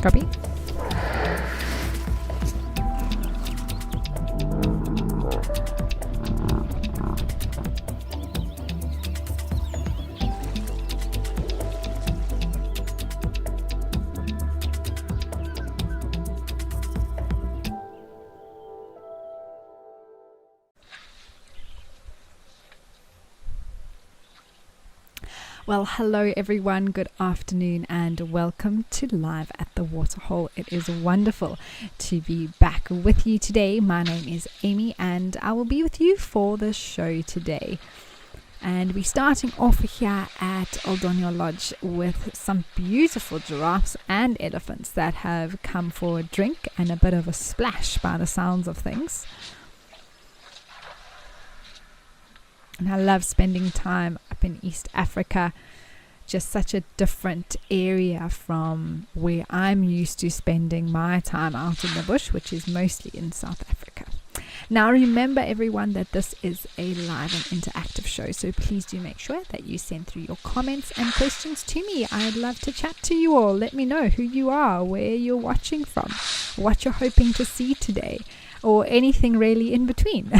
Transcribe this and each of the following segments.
Copy. Well, hello everyone, good afternoon and welcome to Live at the Waterhole. It is wonderful to be back with you today. My name is Amy and I will be with you for the show today. And we're starting off here at Old Donyo Lodge with some beautiful giraffes and elephants that have come for a drink and a bit of a splash by the sounds of things. And I love spending time up in East Africa, just such a different area from where I'm used to spending my time out in the bush, which is mostly in South Africa. Now remember everyone that this is a live and interactive show, so please do make sure that you send through your comments and questions to me. I'd love to chat to you all. Let me know who you are, where you're watching from, what you're hoping to see today, or anything really in between.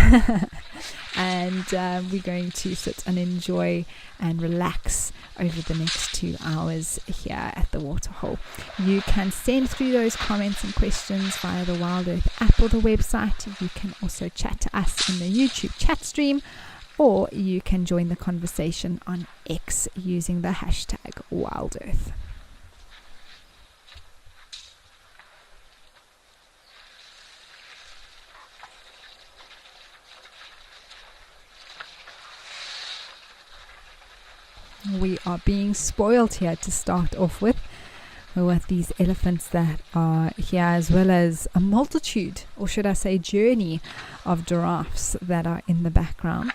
And we're going to sit and enjoy and relax over the next 2 hours here at the Waterhole. You can send through those comments and questions via the Wild Earth app or the website. You can also chat to us in the YouTube chat stream, or you can join the conversation on X using the hashtag WildEarth. We are being spoiled here to start off with these elephants that are here, as well as a multitude, or should I say journey, of giraffes that are in the background.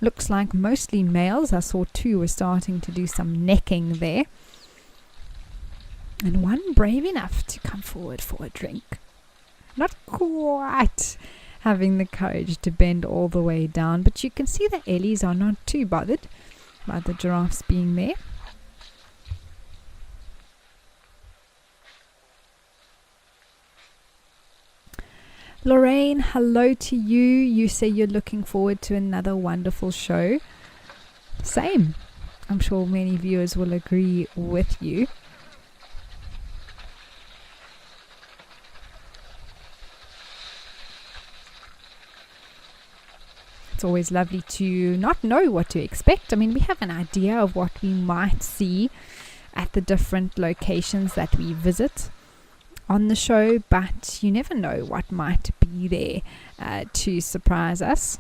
Looks like mostly males. I saw 2 were starting to do some necking there, and one brave enough to come forward for a drink. Not quite having the courage to bend all the way down, but you can see the Ellies are not too bothered by the giraffes being there. Lorraine, hello to you. You say you're looking forward to another wonderful show. Same. I'm sure many viewers will agree with you. It's always lovely to not know what to expect. I mean, we have an idea of what we might see at the different locations that we visit on the show, but you never know what might be there to surprise us.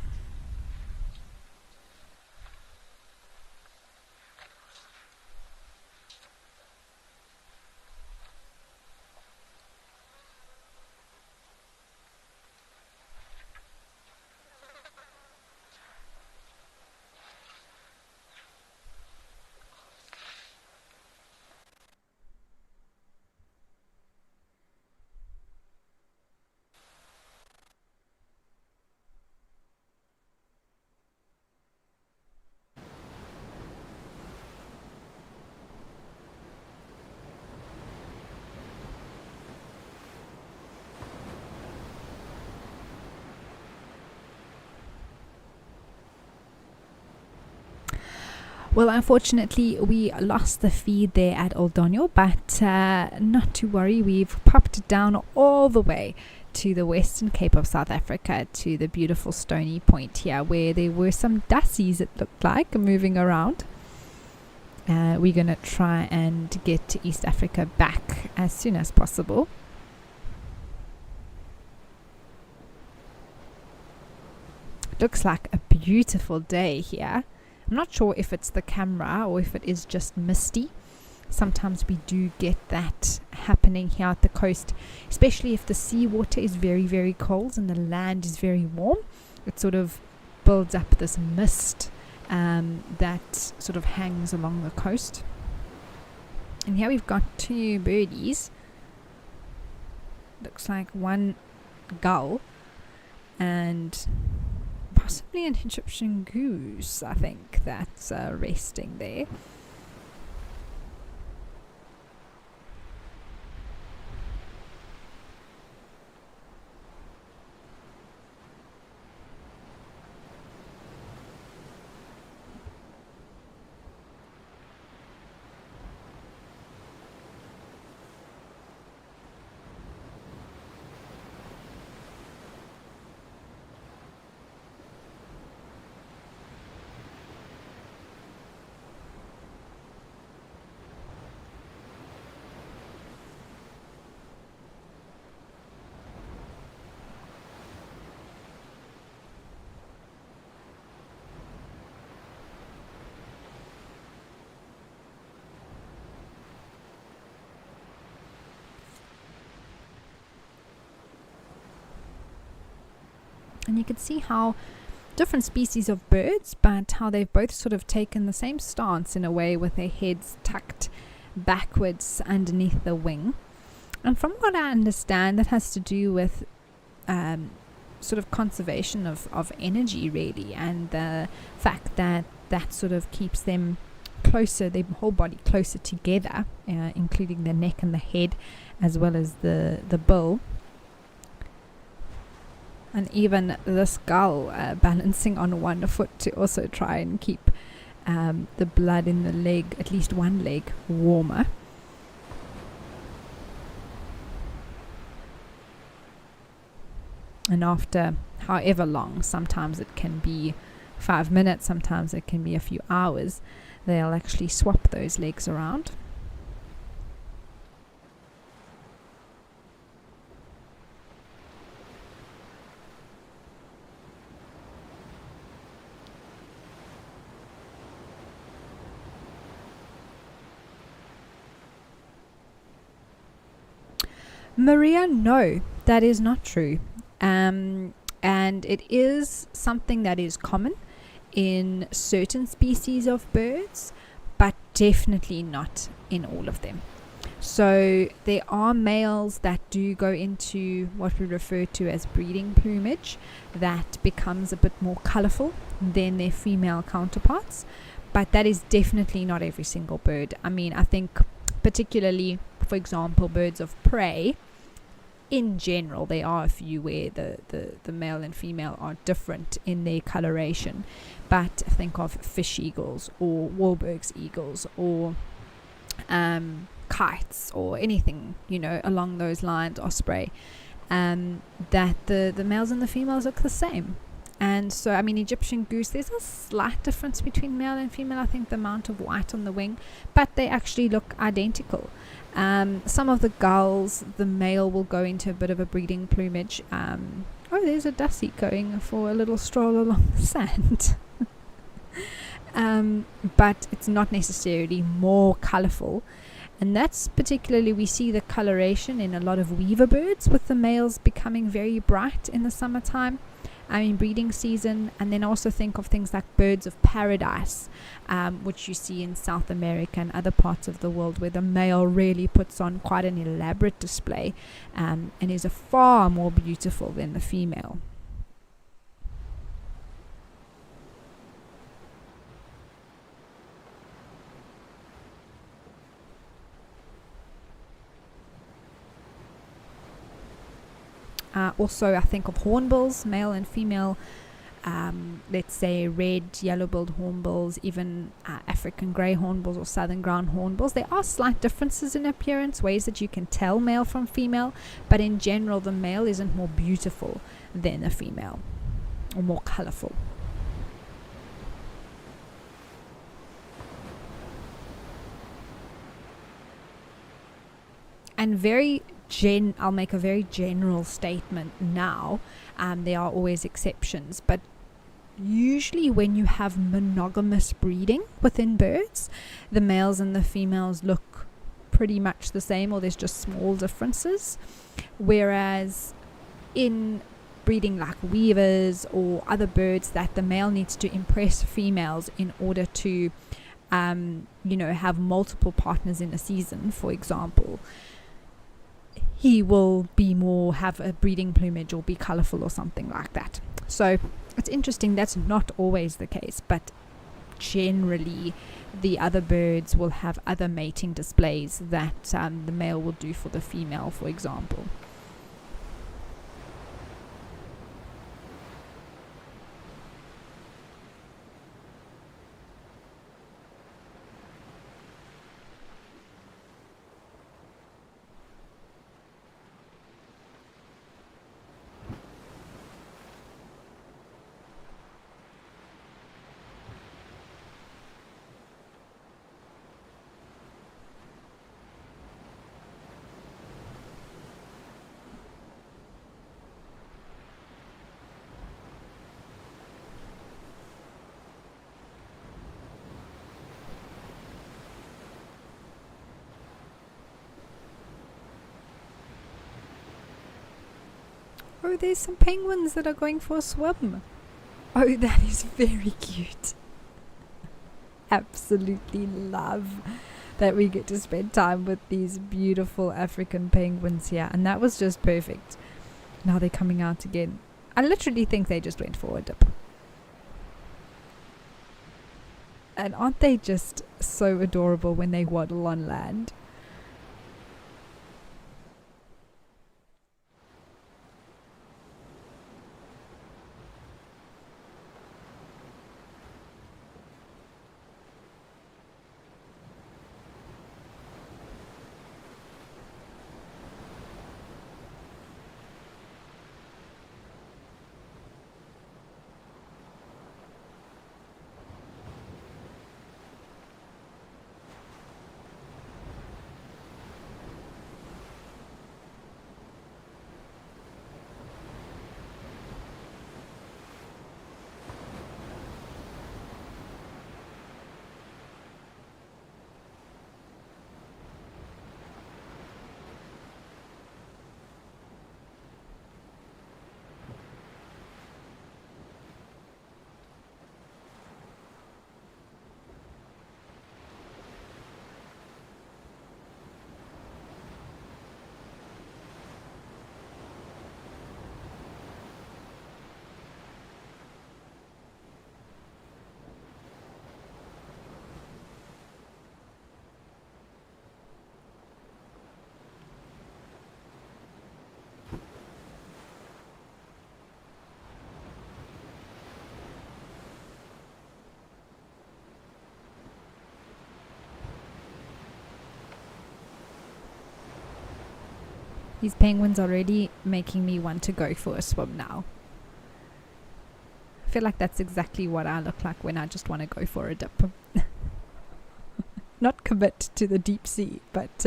Well, unfortunately, we lost the feed there at Old Donyo, but not to worry. We've popped down all the way to the Western Cape of South Africa, to the beautiful Stony Point here, where there were some dussies, it looked like, moving around. We're going to try and get to East Africa back as soon as possible. Looks like a beautiful day here. I'm not sure if it's the camera or if it is just misty. Sometimes we do get that happening here at the coast, especially if the seawater is very, very cold and the land is very warm. It sort of builds up this mist that sort of hangs along the coast. And here we've got 2 birdies. Looks like one gull and possibly an Egyptian goose, I think, that's resting there. And you can see how different species of birds, but how they've both sort of taken the same stance in a way, with their heads tucked backwards underneath the wing. And from what I understand, that has to do with sort of conservation of energy, really, and the fact that sort of keeps them closer, their whole body closer together, including the neck and the head, as well as the bill. And even this gull balancing on one foot to also try and keep the blood in the leg, at least one leg, warmer. And after however long, sometimes it can be 5 minutes, sometimes it can be a few hours, they'll actually swap those legs around. Maria, no, that is not true. And it is something that is common in certain species of birds, but definitely not in all of them. So there are males that do go into what we refer to as breeding plumage that becomes a bit more colorful than their female counterparts, but that is definitely not every single bird. I mean, I think particularly, for example, birds of prey, in general, there are a few where the male and female are different in their coloration, but think of fish eagles or Wahlberg's eagles or kites or anything, along those lines, osprey, that the males and the females look the same. And so, I mean, Egyptian goose, there's a slight difference between male and female, I think the amount of white on the wing, but they actually look identical. Some of the gulls, the male will go into a bit of a breeding plumage. There's a dussie going for a little stroll along the sand. But it's not necessarily more colorful. And that's particularly, we see the coloration in a lot of weaver birds, with the males becoming very bright in the summertime, breeding season. And then also think of things like birds of paradise, which you see in South America and other parts of the world, where the male really puts on quite an elaborate display, and is far more beautiful than the female. Also, I think of hornbills, male and female, let's say red, yellow-billed hornbills, even African grey hornbills or southern ground hornbills. There are slight differences in appearance, ways that you can tell male from female, but in general the male isn't more beautiful than the female, or more colourful. And I'll make a very general statement now. There are always exceptions, but usually when you have monogamous breeding within birds, the males and the females look pretty much the same, or there's just small differences. Whereas in breeding like weavers or other birds, that the male needs to impress females in order to have multiple partners in a season, for example, he will have a breeding plumage or be colorful or something like that. So it's interesting, that's not always the case, but generally the other birds will have other mating displays that the male will do for the female, for example. Oh, there's some penguins that are going for a swim. Oh, that is very cute. Absolutely love that we get to spend time with these beautiful African penguins here. And that was just perfect. Now they're coming out again. I literally think they just went for a dip. And aren't they just so adorable when they waddle on land? These penguins are already making me want to go for a swim now. I feel like that's exactly what I look like when I just want to go for a dip. Not commit to the deep sea, but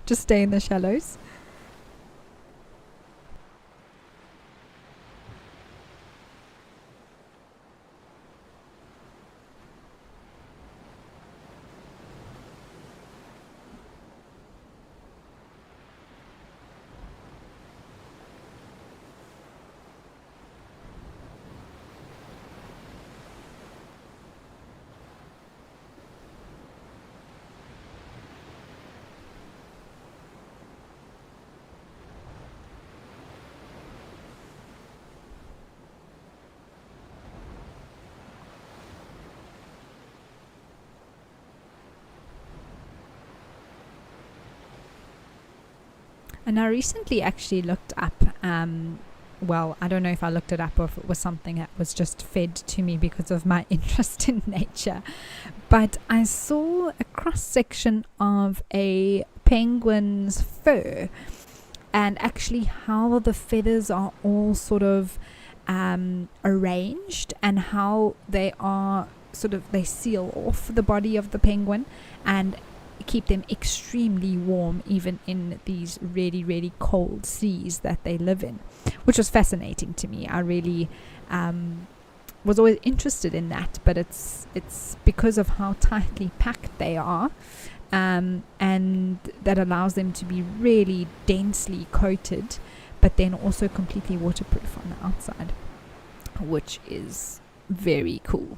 just stay in the shallows. And I recently actually looked up, well, I don't know if I looked it up or if it was something that was just fed to me because of my interest in nature. But I saw a cross section of a penguin's fur and actually how the feathers are all sort of arranged and how they are they seal off the body of the penguin and keep them extremely warm even in these really, really cold seas that they live in, which was fascinating to me. I really was always interested in that, but it's because of how tightly packed they are, and that allows them to be really densely coated, but then also completely waterproof on the outside, which is very cool.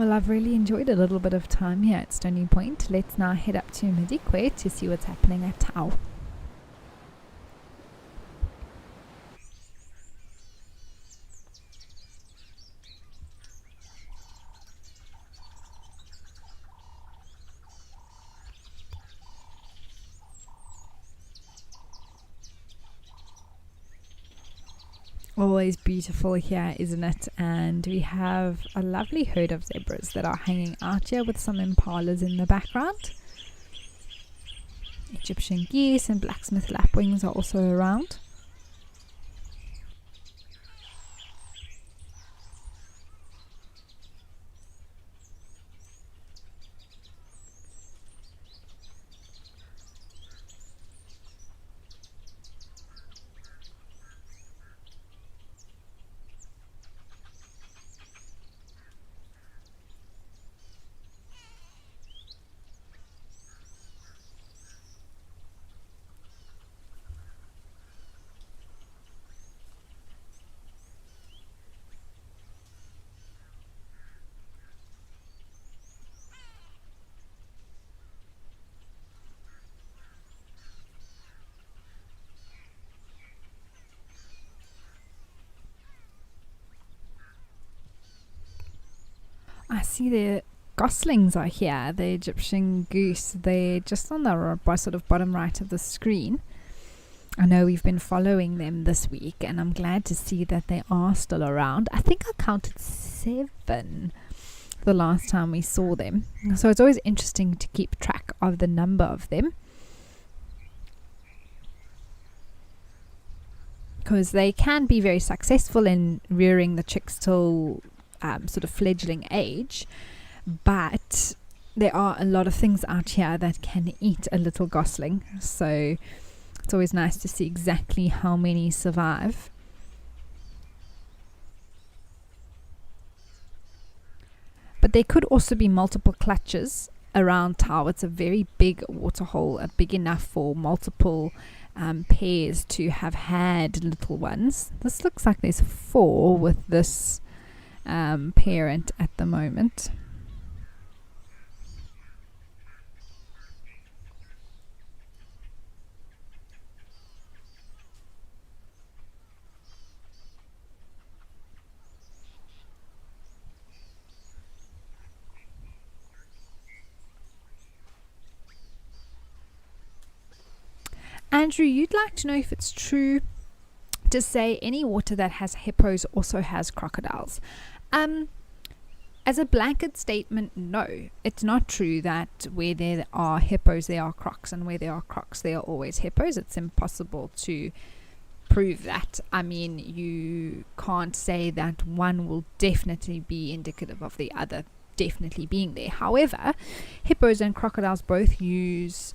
Well, I've really enjoyed a little bit of time here at Stony Point. Let's now head up to Madikwe to see what's happening at Tau. Always beautiful here, isn't it? And we have a lovely herd of zebras that are hanging out here with some impalas in the background. Egyptian geese and blacksmith lapwings are also around. I see the goslings are here, the Egyptian goose. They're just on the sort of bottom right of the screen. I know we've been following them this week, and I'm glad to see that they are still around. I think I counted 7 the last time we saw them. So it's always interesting to keep track of the number of them, because they can be very successful in rearing the chicks till sort of fledgling age, but there are a lot of things out here that can eat a little gosling, so it's always nice to see exactly how many survive. But there could also be multiple clutches around Tau. It's a very big waterhole, big enough for multiple pairs to have had little ones. This looks like there's 4 with this parent at the moment. Andrew, you'd like to know if it's true to say any water that has hippos also has crocodiles. As a blanket statement, no, it's not true that where there are hippos there are crocs, and where there are crocs there are always hippos. It's impossible to prove that. I mean, you can't say that one will definitely be indicative of the other definitely being there. However, hippos and crocodiles both use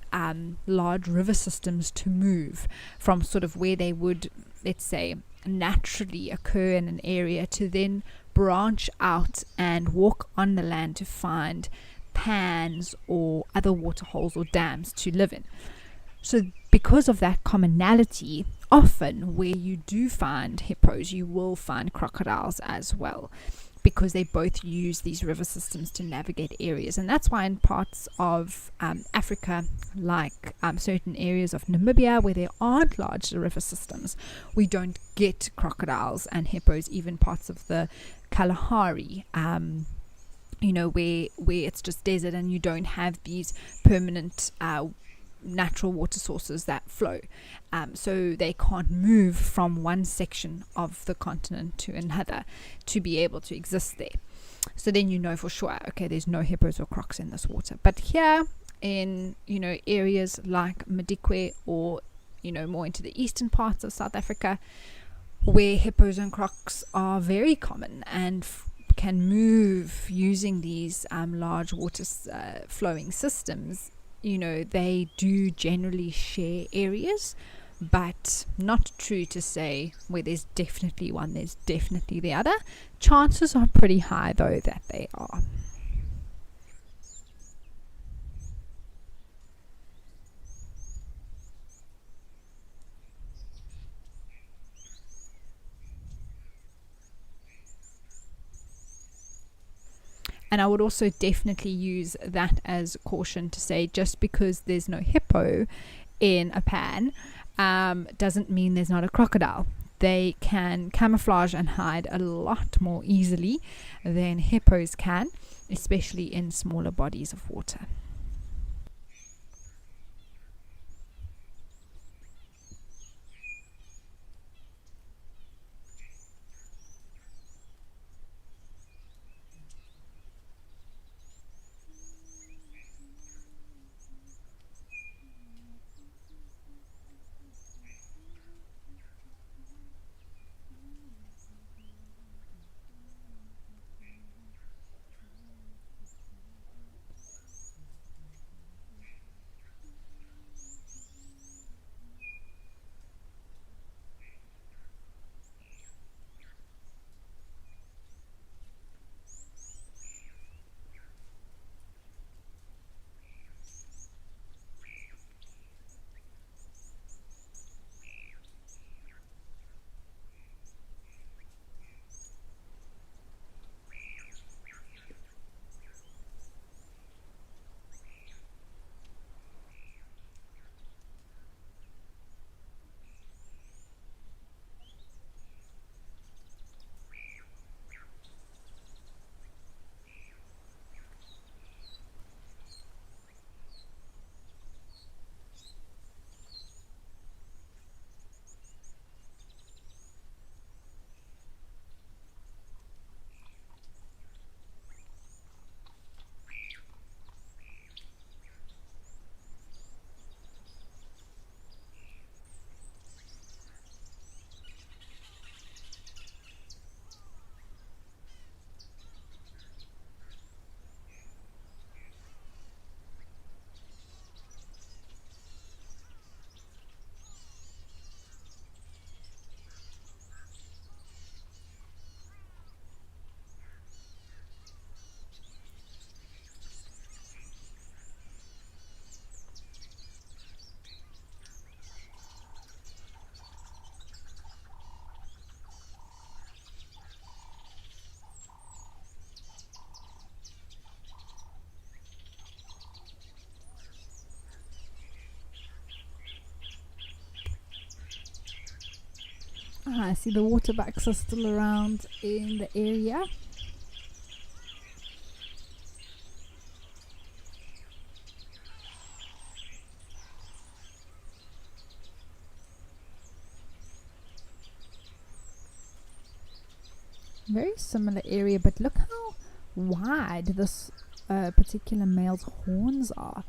large river systems to move from sort of where they would, let's say, naturally occur in an area, to then branch out and walk on the land to find pans or other waterholes or dams to live in. So because of that commonality, often where you do find hippos, you will find crocodiles as well, because they both use these river systems to navigate areas. And that's why in parts of Africa, like certain areas of Namibia where there aren't large river systems, we don't get crocodiles and hippos. Even parts of the Kalahari, where it's just desert and you don't have these permanent natural water sources that flow, so they can't move from one section of the continent to another to be able to exist there. So then you know for sure, okay, there's no hippos or crocs in this water. But here in areas like Madikwe, or more into the eastern parts of South Africa, where hippos and crocs are very common and can move using these large water flowing systems, they do generally share areas, but not true to say where there's definitely one, there's definitely the other. Chances are pretty high, though, that they are. And I would also definitely use that as caution to say, just because there's no hippo in a pan doesn't mean there's not a crocodile. They can camouflage and hide a lot more easily than hippos can, especially in smaller bodies of water. I see the water bucks are still around in the area. Very similar area, but look how wide this particular male's horns are.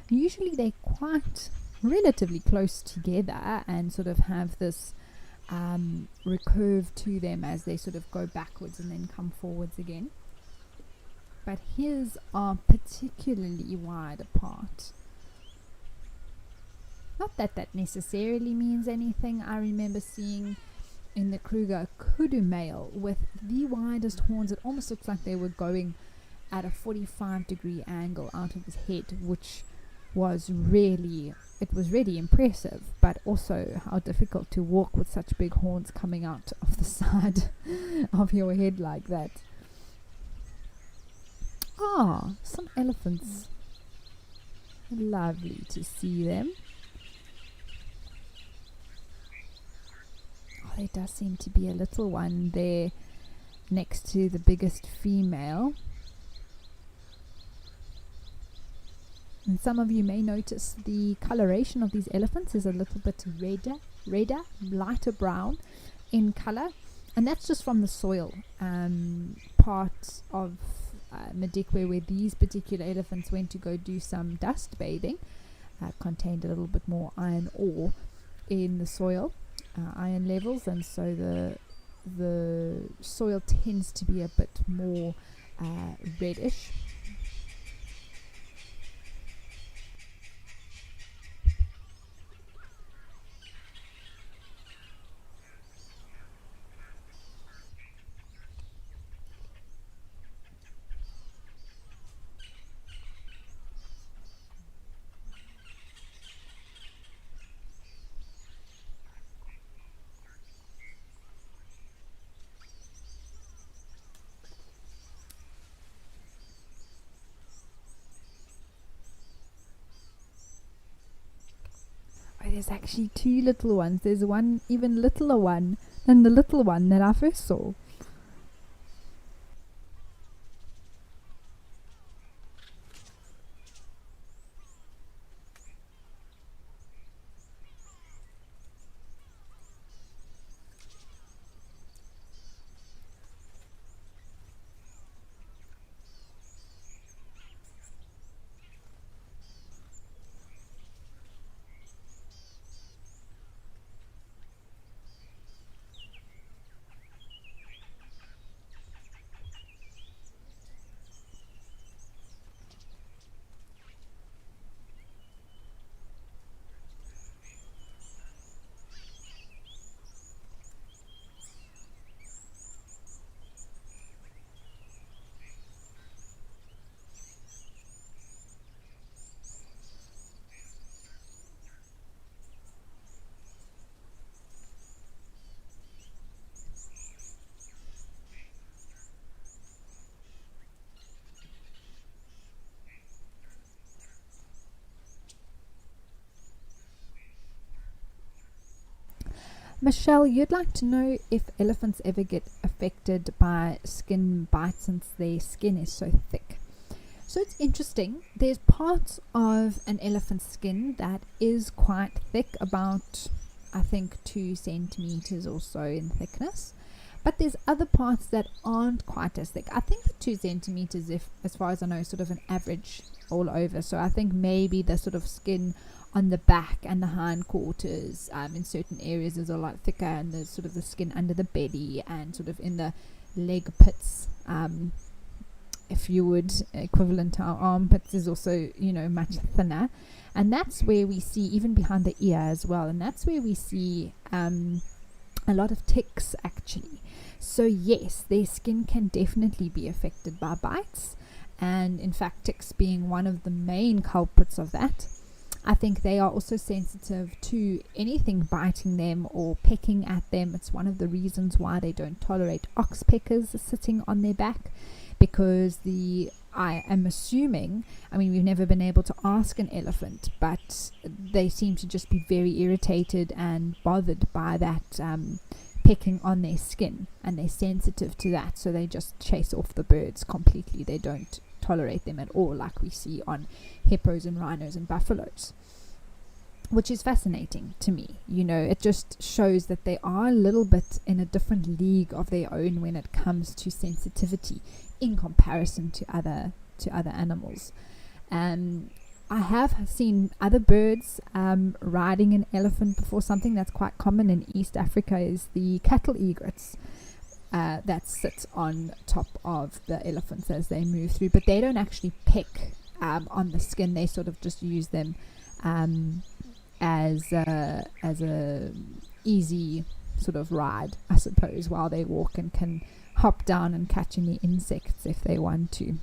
Usually they're quite relatively close together and sort of have this recurve to them as they sort of go backwards and then come forwards again. But his are particularly wide apart. Not that that necessarily means anything. I remember seeing in the Kruger kudu male with the widest horns. It almost looks like they were going at a 45-degree angle out of his head, which was really impressive, but also how difficult to walk with such big horns coming out of the side of your head like that. Some elephants. Lovely to see them. There does seem to be a little one there next to the biggest female. And some of you may notice the coloration of these elephants is a little bit redder, lighter brown in color. And that's just from the soil part of Madikwe, where these particular elephants went to go do some dust bathing. Contained a little bit more iron ore in the soil, iron levels, and so the soil tends to be a bit more reddish. there's actually two little ones. There's one even littler one than the little one that I first saw. Michelle, you'd like to know if elephants ever get affected by skin bites since their skin is so thick. So it's interesting. There's parts of an elephant's skin that is quite thick, about I think 2 centimeters or so in thickness. But there's other parts that aren't quite as thick. I think the 2 centimeters, if as far as I know, is sort of an average all over. So I think maybe the sort of skin on the back and the hindquarters in certain areas is a lot thicker, and the sort of the skin under the belly and sort of in the leg pits, if you would, equivalent to our armpits, is also, you know, much thinner. And that's where we see, even behind the ear as well, and that's where we see a lot of ticks actually. So yes, their skin can definitely be affected by bites, and in fact ticks being one of the main culprits of that. I think they are also sensitive to anything biting them or pecking at them. It's one of the reasons why they don't tolerate oxpeckers sitting on their back, because I am assuming, I mean, we've never been able to ask an elephant, but they seem to just be very irritated and bothered by that pecking on their skin, and they're sensitive to that, so they just chase off the birds completely. They don't tolerate them at all, like we see on hippos and rhinos and buffaloes, which is fascinating to me. You know, it just shows that they are a little bit in a different league of their own when it comes to sensitivity in comparison to other animals. I have seen other birds riding an elephant before. Something that's quite common in East Africa is the cattle egrets that sit on top of the elephants as they move through, but they don't actually peck on the skin. They sort of just use them as a easy sort of ride, I suppose, while they walk, and can hop down and catch any insects if they want to.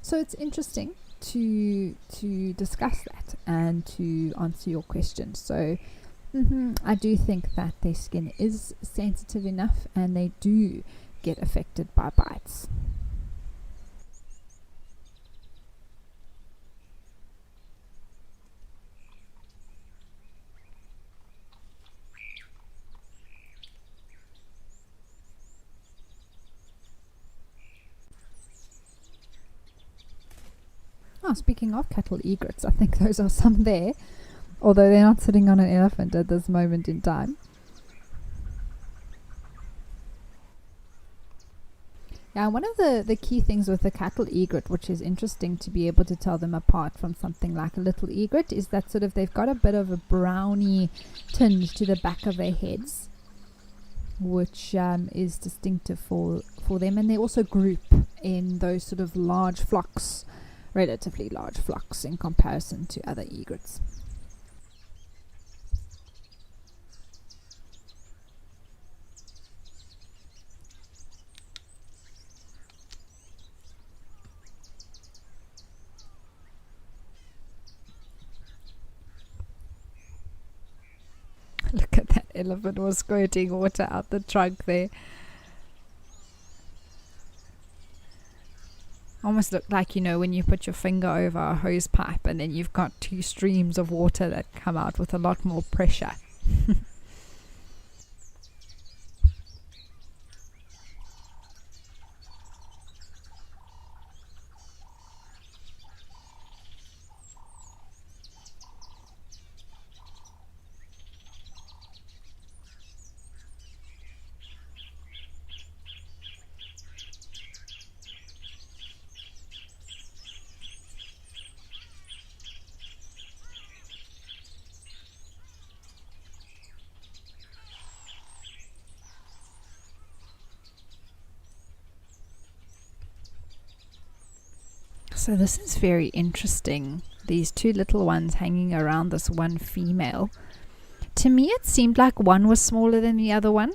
So it's interesting to discuss that and to answer your question. So I do think that their skin is sensitive enough, and they do get affected by bites. Oh, speaking of cattle egrets, I think those are some there, although they're not sitting on an elephant at this moment in time. Yeah, one of the key things with the cattle egret, which is interesting to be able to tell them apart from something like a little egret, is that sort of they've got a bit of a browny tinge to the back of their heads, which is distinctive for them. And they also group in those sort of large flocks, relatively large flocks in comparison to other egrets. Look at that elephant was squirting water out the trunk there. Almost look like, when you put your finger over a hose pipe and then you've got two streams of water that come out with a lot more pressure. So this is very interesting. These two little ones hanging around this one female. To me, it seemed like one was smaller than the other one.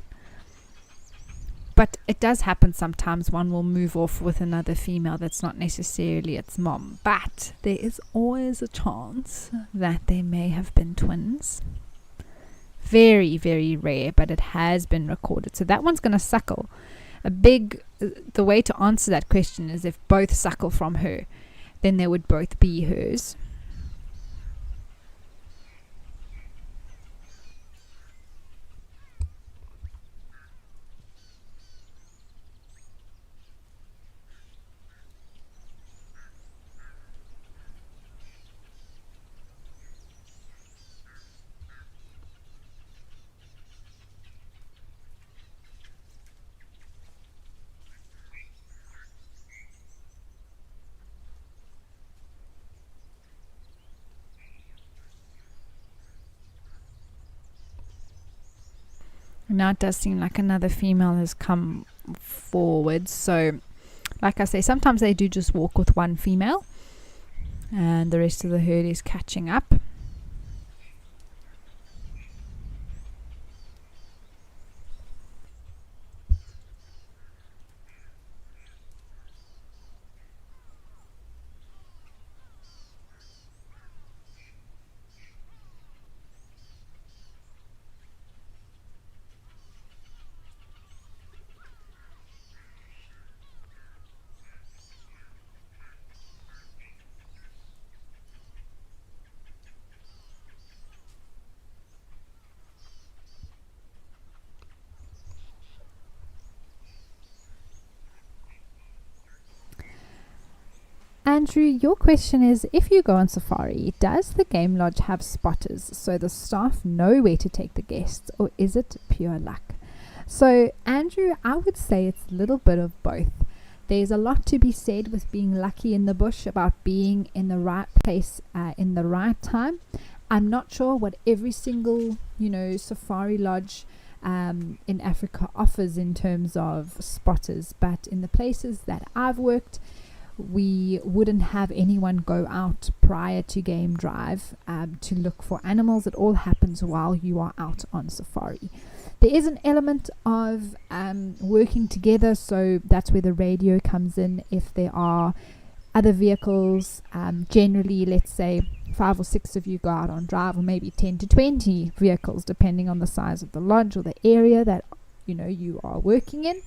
But it does happen sometimes. One will move off with another female that's not necessarily its mom. But there is always a chance that they may have been twins. Very, very rare, but it has been recorded. So that one's going to suckle. The way to answer that question is if both suckle from her, then they would both be hers. Now it does seem like another female has come forward. So, like I say, sometimes they do just walk with one female and the rest of the herd is catching up. Andrew, your question is, if you go on safari, does the game lodge have spotters so the staff know where to take the guests, or is it pure luck? So, Andrew, I would say it's a little bit of both. There's a lot to be said with being lucky in the bush, about being in the right place in the right time. I'm not sure what every single, safari lodge in Africa offers in terms of spotters, but in the places that I've worked, we wouldn't have anyone go out prior to game drive to look for animals. It all happens while you are out on safari. There is an element of working together, so that's where the radio comes in. If there are other vehicles, generally, let's say 5 or 6 of you go out on drive, or maybe 10 to 20 vehicles, depending on the size of the lodge or the area that you are working in.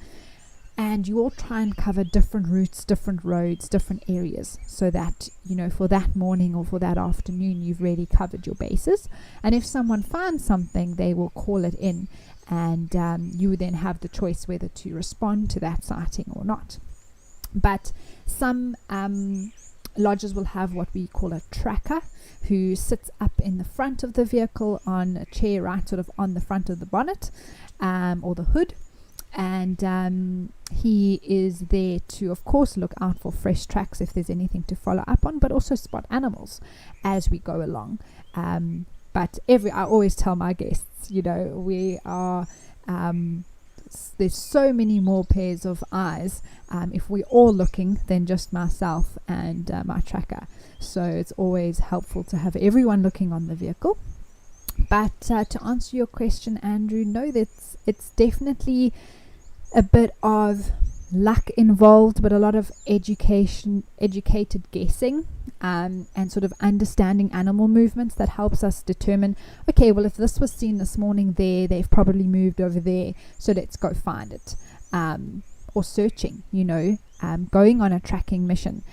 And you all try and cover different routes, different roads, different areas, so that, for that morning or for that afternoon, you've really covered your bases. And if someone finds something, they will call it in, and you then have the choice whether to respond to that sighting or not. But some lodges will have what we call a tracker, who sits up in the front of the vehicle on a chair, right sort of on the front of the bonnet or the hood. And he is there to, of course, look out for fresh tracks if there's anything to follow up on, but also spot animals as we go along. But I always tell my guests, we are there's so many more pairs of eyes if we're all looking than just myself and my tracker. So it's always helpful to have everyone looking on the vehicle. But to answer your question, Andrew, no, it's definitely a bit of luck involved, but a lot of educated guessing, and sort of understanding animal movements that helps us determine, okay, well, if this was seen this morning there, they've probably moved over there, so let's go find it. Or searching, going on a tracking mission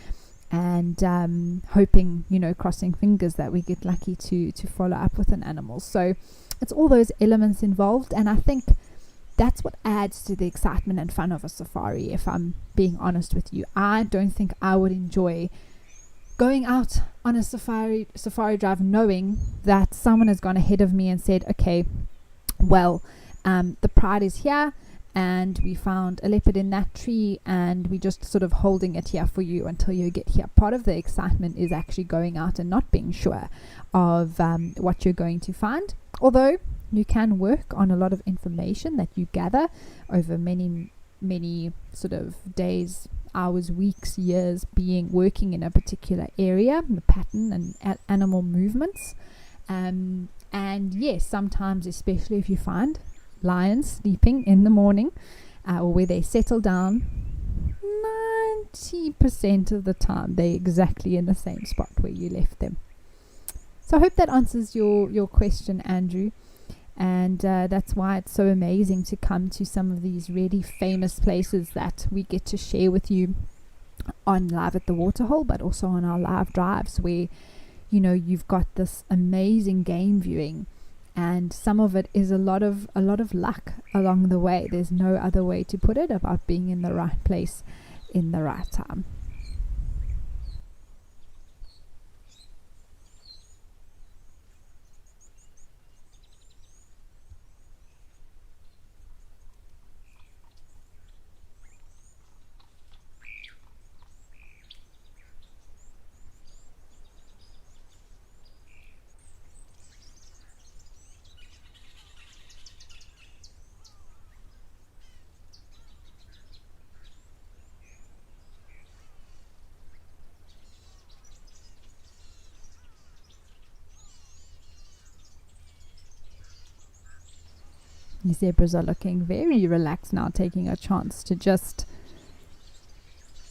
and hoping, crossing fingers that we get lucky to follow up with an animal. So it's all those elements involved, and I think that's what adds to the excitement and fun of a safari. If I'm being honest with you, I don't think I would enjoy going out on a safari drive knowing that someone has gone ahead of me and said, okay, well, the pride is here and we found a leopard in that tree and we just sort of holding it here for you until you get here. Part of the excitement is actually going out and not being sure of what you're going to find, although you can work on a lot of information that you gather over many sort of days, hours, weeks, years working in a particular area, the pattern and animal movements. And yes, sometimes, especially if you find lions sleeping in the morning or where they settle down, 90% of the time they're exactly in the same spot where you left them. So I hope that answers your question, Andrew. And that's why it's so amazing to come to some of these really famous places that we get to share with you on Live at the Waterhole, but also on our live drives where, you've got this amazing game viewing, and some of it is a lot of luck along the way. There's no other way to put it, about being in the right place in the right time. The zebras are looking very relaxed now, taking a chance to just,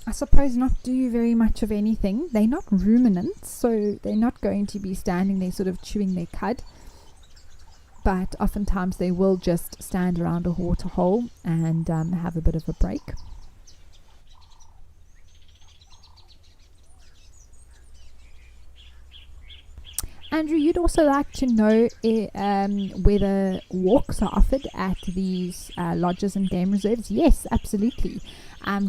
I suppose, not do very much of anything. They're not ruminants, so they're not going to be standing there sort of chewing their cud, but oftentimes they will just stand around a waterhole and have a bit of a break. Andrew, you'd also like to know whether walks are offered at these lodges and game reserves. Yes, absolutely.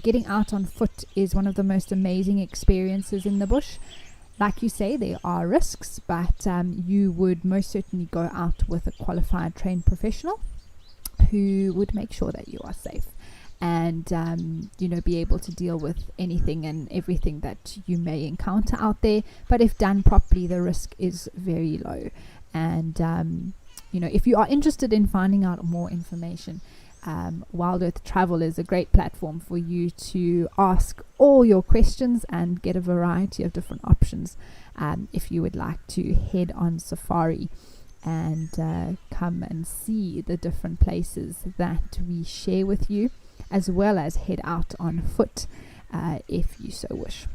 Getting out on foot is one of the most amazing experiences in the bush. Like you say, there are risks, but you would most certainly go out with a qualified trained professional who would make sure that you are safe and be able to deal with anything and everything that you may encounter out there. But if done properly, the risk is very low. And if you are interested in finding out more information, Wild Earth Travel is a great platform for you to ask all your questions and get a variety of different options if you would like to head on safari and come and see the different places that we share with you, as well as head out on foot if you so wish.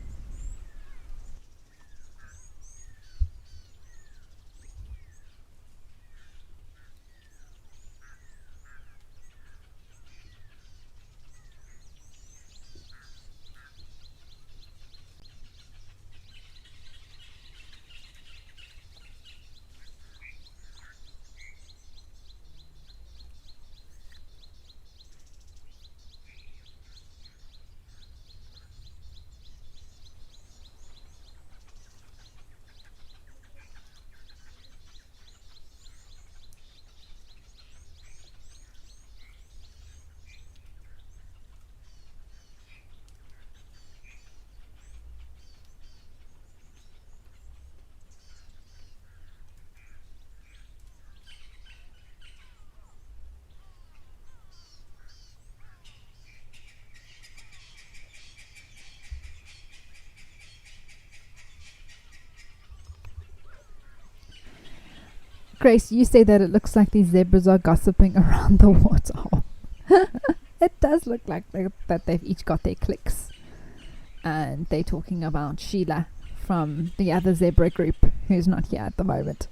Grace, you say that it looks like these zebras are gossiping around the waterhole. It does look like that they've each got their clicks. And they're talking about Sheila from the other zebra group, who's not here at the moment.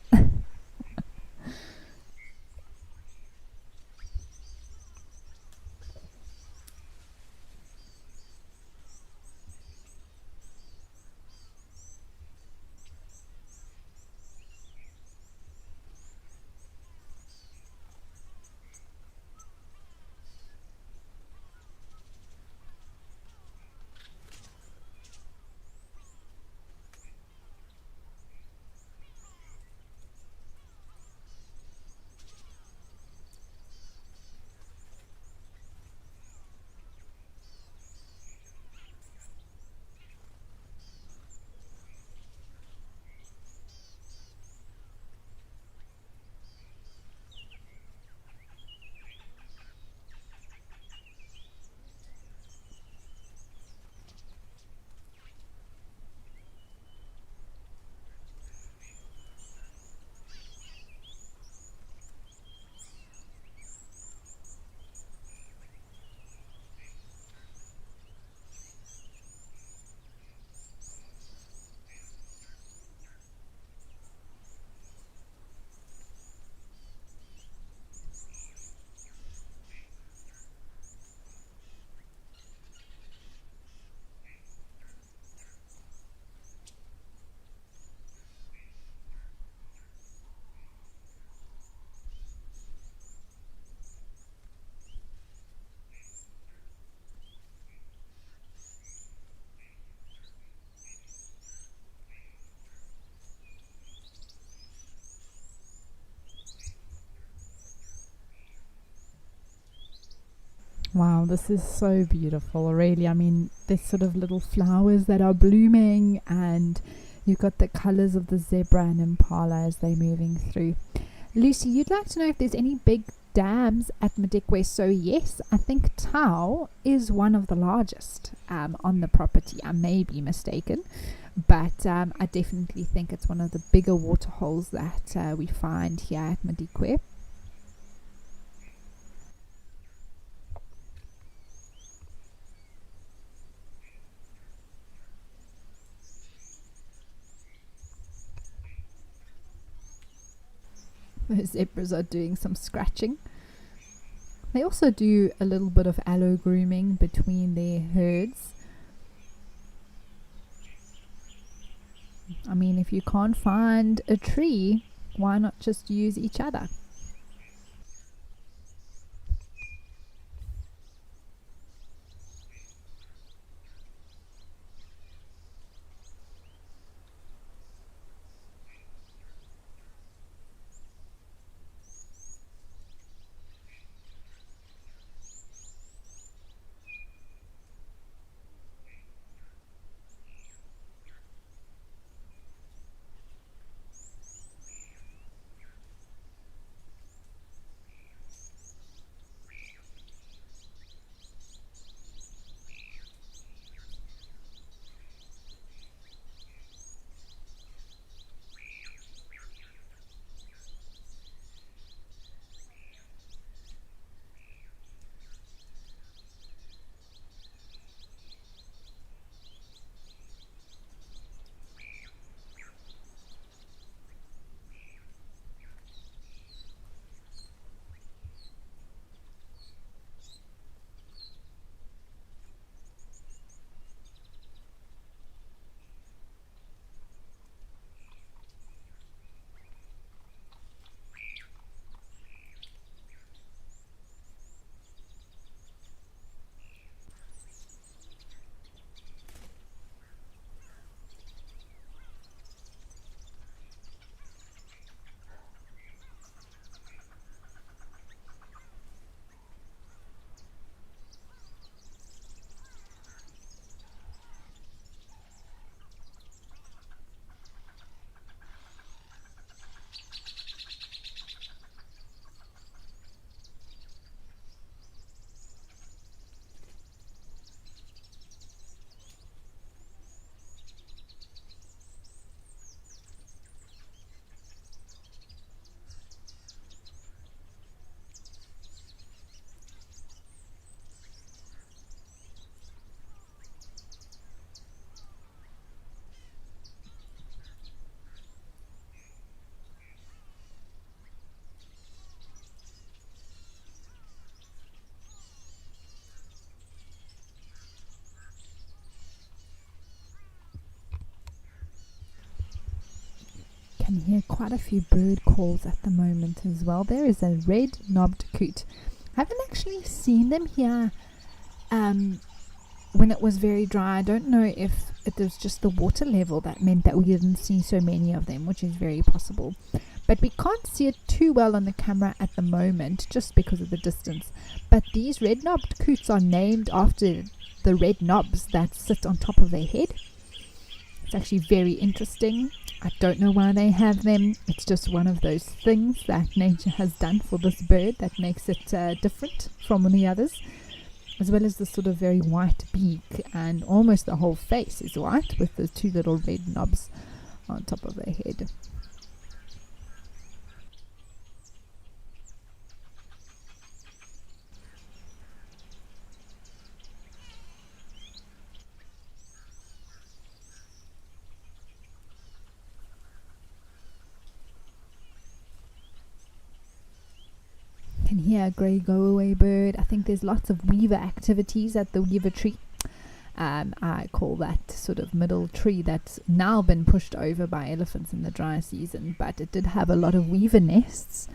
Wow, this is so beautiful, really. I mean, there's sort of little flowers that are blooming, and you've got the colors of the zebra and impala as they're moving through. Lucy, you'd like to know if there's any big dams at Madikwe. So yes, I think Tau is one of the largest on the property. I may be mistaken, but I definitely think it's one of the bigger waterholes that we find here at Madikwe. The zebras are doing some scratching. They also do a little bit of allo grooming between their herds. I mean, if you can't find a tree, why not just use each other? Can hear quite a few bird calls at the moment as well. There is a red-knobbed coot. I haven't actually seen them here when it was very dry. I don't know if it was just the water level that meant that we didn't see so many of them, which is very possible. But we can't see it too well on the camera at the moment just because of the distance. But these red-knobbed coots are named after the red knobs that sit on top of their head. It's actually very interesting. I don't know why they have them. It's just one of those things that nature has done for this bird that makes it different from the others, as well as the sort of very white beak, and almost the whole face is white with the two little red knobs on top of their head. Can hear a grey go-away bird. I think there's lots of weaver activities at the weaver tree. I call that sort of middle tree that's now been pushed over by elephants in the dry season, but it did have a lot of weaver nests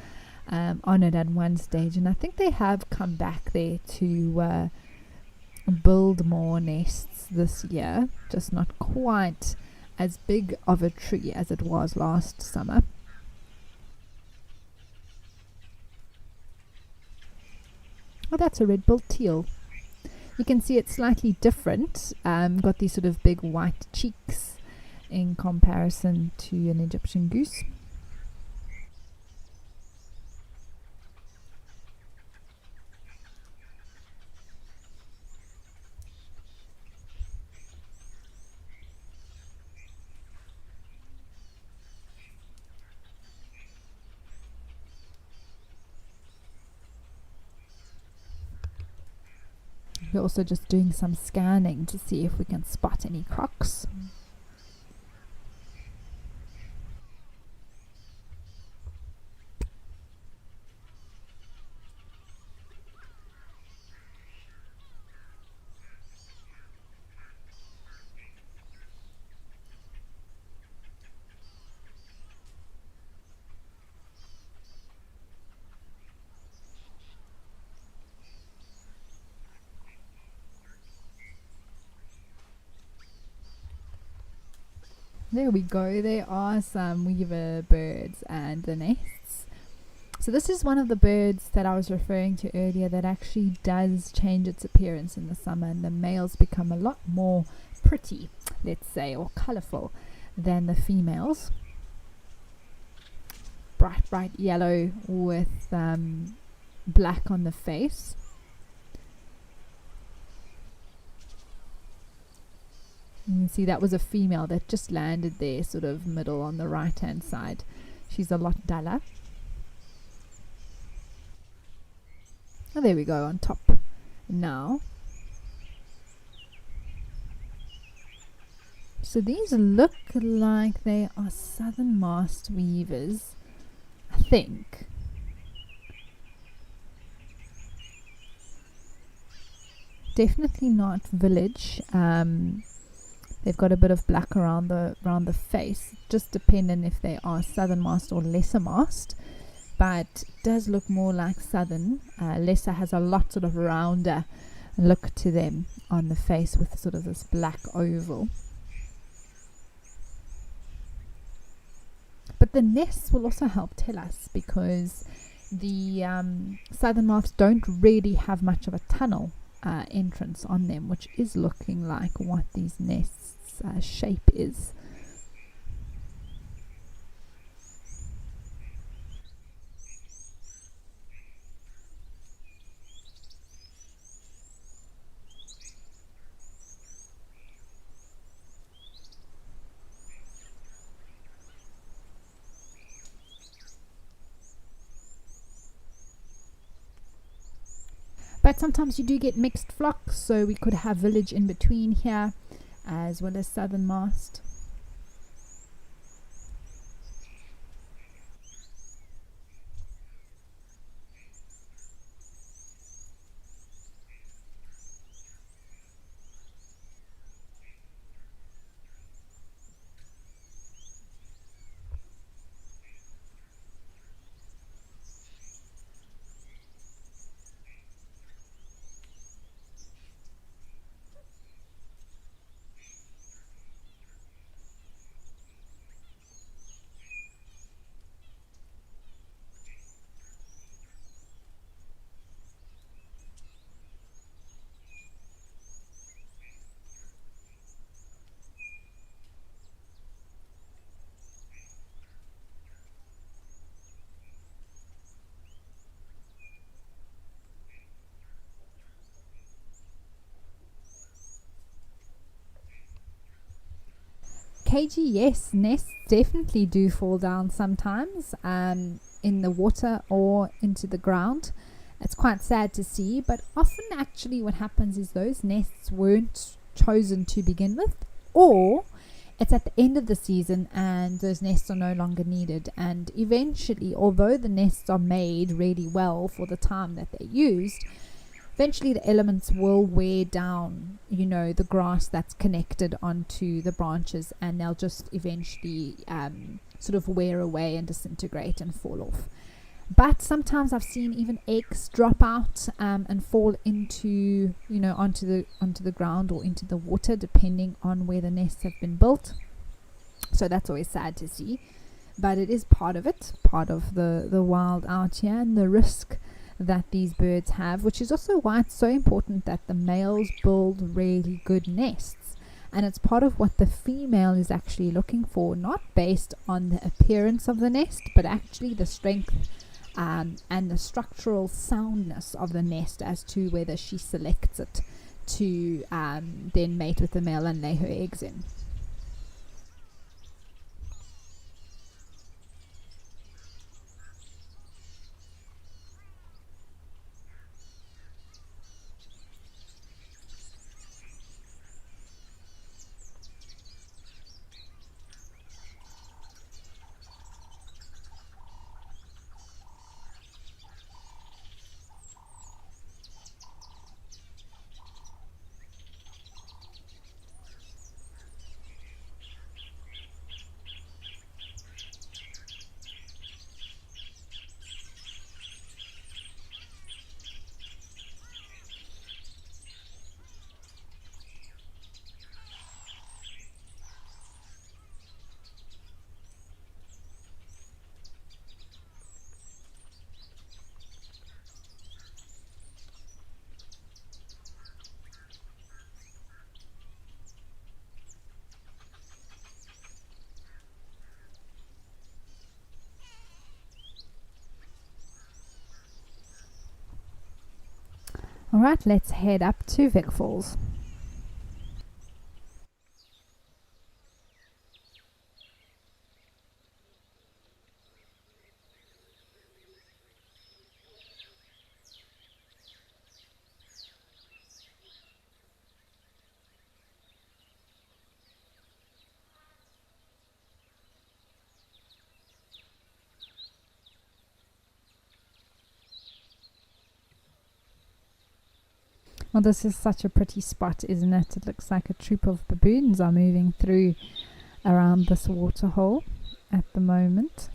on it at one stage, and I think they have come back there to build more nests this year, just not quite as big of a tree as it was last summer. Oh, that's a red-billed teal. You can see it's slightly different. Got these sort of big white cheeks in comparison to an Egyptian goose. We're also just doing some scanning to see if we can spot any crocs. There we go. There are some weaver birds and the nests. So this is one of the birds that I was referring to earlier that actually does change its appearance in the summer, and the males become a lot more pretty, let's say, or colourful than the females. Bright yellow with black on the face. You can see that was a female that just landed there, sort of middle on the right hand side. She's a lot duller. Oh, there we go, on top now. So these look like they are southern masked weavers, I think. Definitely not village. They've got a bit of black around the face, just depending if they are southern masked or lesser masked. But it does look more like southern. Lesser has a lot sort of rounder look to them on the face with sort of this black oval. But the nests will also help tell us, because the southern masked don't really have much of a tunnel entrance on them, which is looking like what these nests shape is. But sometimes you do get mixed flocks, so we could have village in between here as well as southern masked. KG, yes, nests definitely do fall down sometimes in the water or into the ground. It's quite sad to see, but often actually what happens is those nests weren't chosen to begin with, or it's at the end of the season and those nests are no longer needed, and eventually, although the nests are made really well for the time that they're used, eventually the elements will wear down, the grass that's connected onto the branches, and they'll just eventually sort of wear away and disintegrate and fall off. But sometimes I've seen even eggs drop out and fall into, onto the ground or into the water, depending on where the nests have been built. So that's always sad to see, but it is part of it, part of the wild out here, and the risk that these birds have, which is also why it's so important that the males build really good nests. And it's part of what the female is actually looking for, not based on the appearance of the nest, but actually the strength and the structural soundness of the nest as to whether she selects it to then mate with the male and lay her eggs in. Alright, let's head up to Vic Falls. Well, this is such a pretty spot, isn't it? It looks like a troop of baboons are moving through around this waterhole at the moment.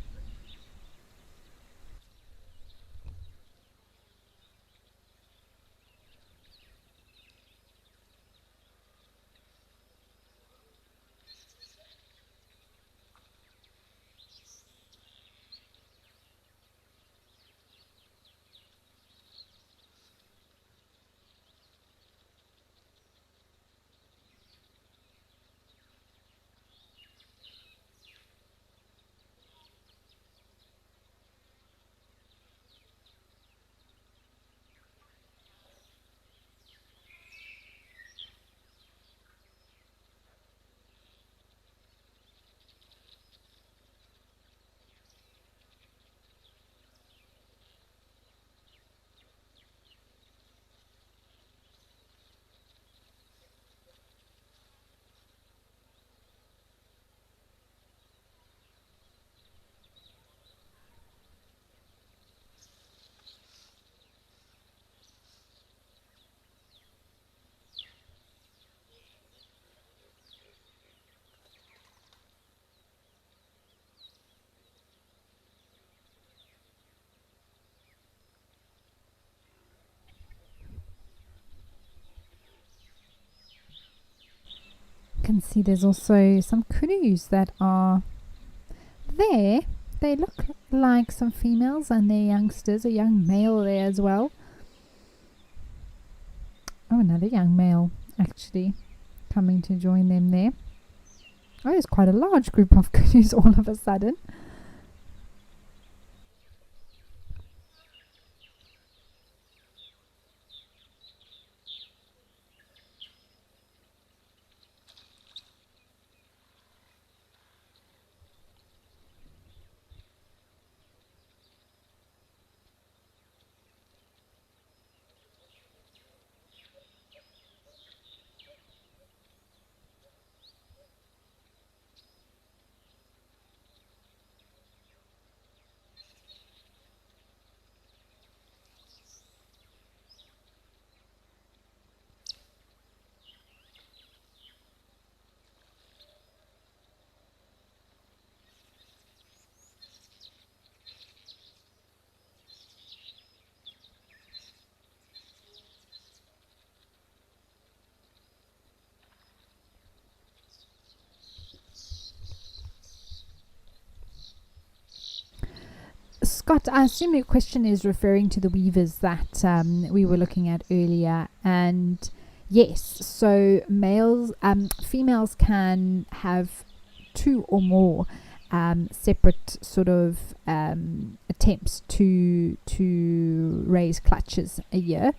You can see there's also some canoes that are there. They look like some females and their youngsters, a young male there as well. Oh, another young male actually coming to join them there. Oh, there's quite a large group of canoes all of a sudden. Scott, I assume your question is referring to the weavers that we were looking at earlier. And yes, so females can have 2 or more separate sort of attempts to raise clutches a year.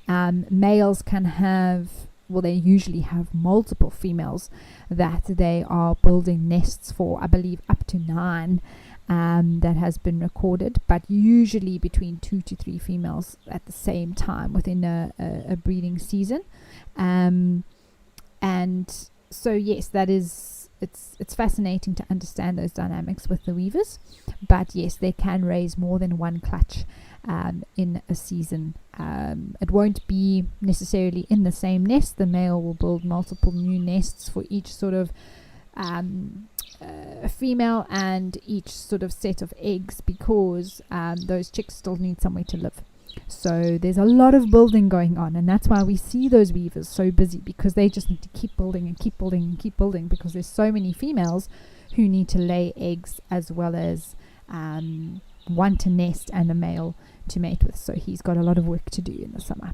Males can have, well, they usually have multiple females that they are building nests for. I believe up to 9 that has been recorded, but usually between 2 to 3 females at the same time within a breeding season. And so yes, that is, it's fascinating to understand those dynamics with the weavers. But yes, they can raise more than 1 clutch in a season. It won't be necessarily in the same nest. The male will build multiple new nests for each sort of female and each sort of set of eggs, because those chicks still need somewhere to live. So there's a lot of building going on, and that's why we see those weavers so busy, because they just need to keep building and keep building and keep building, because there's so many females who need to lay eggs as well as one to nest and a male to mate with. So he's got a lot of work to do in the summer.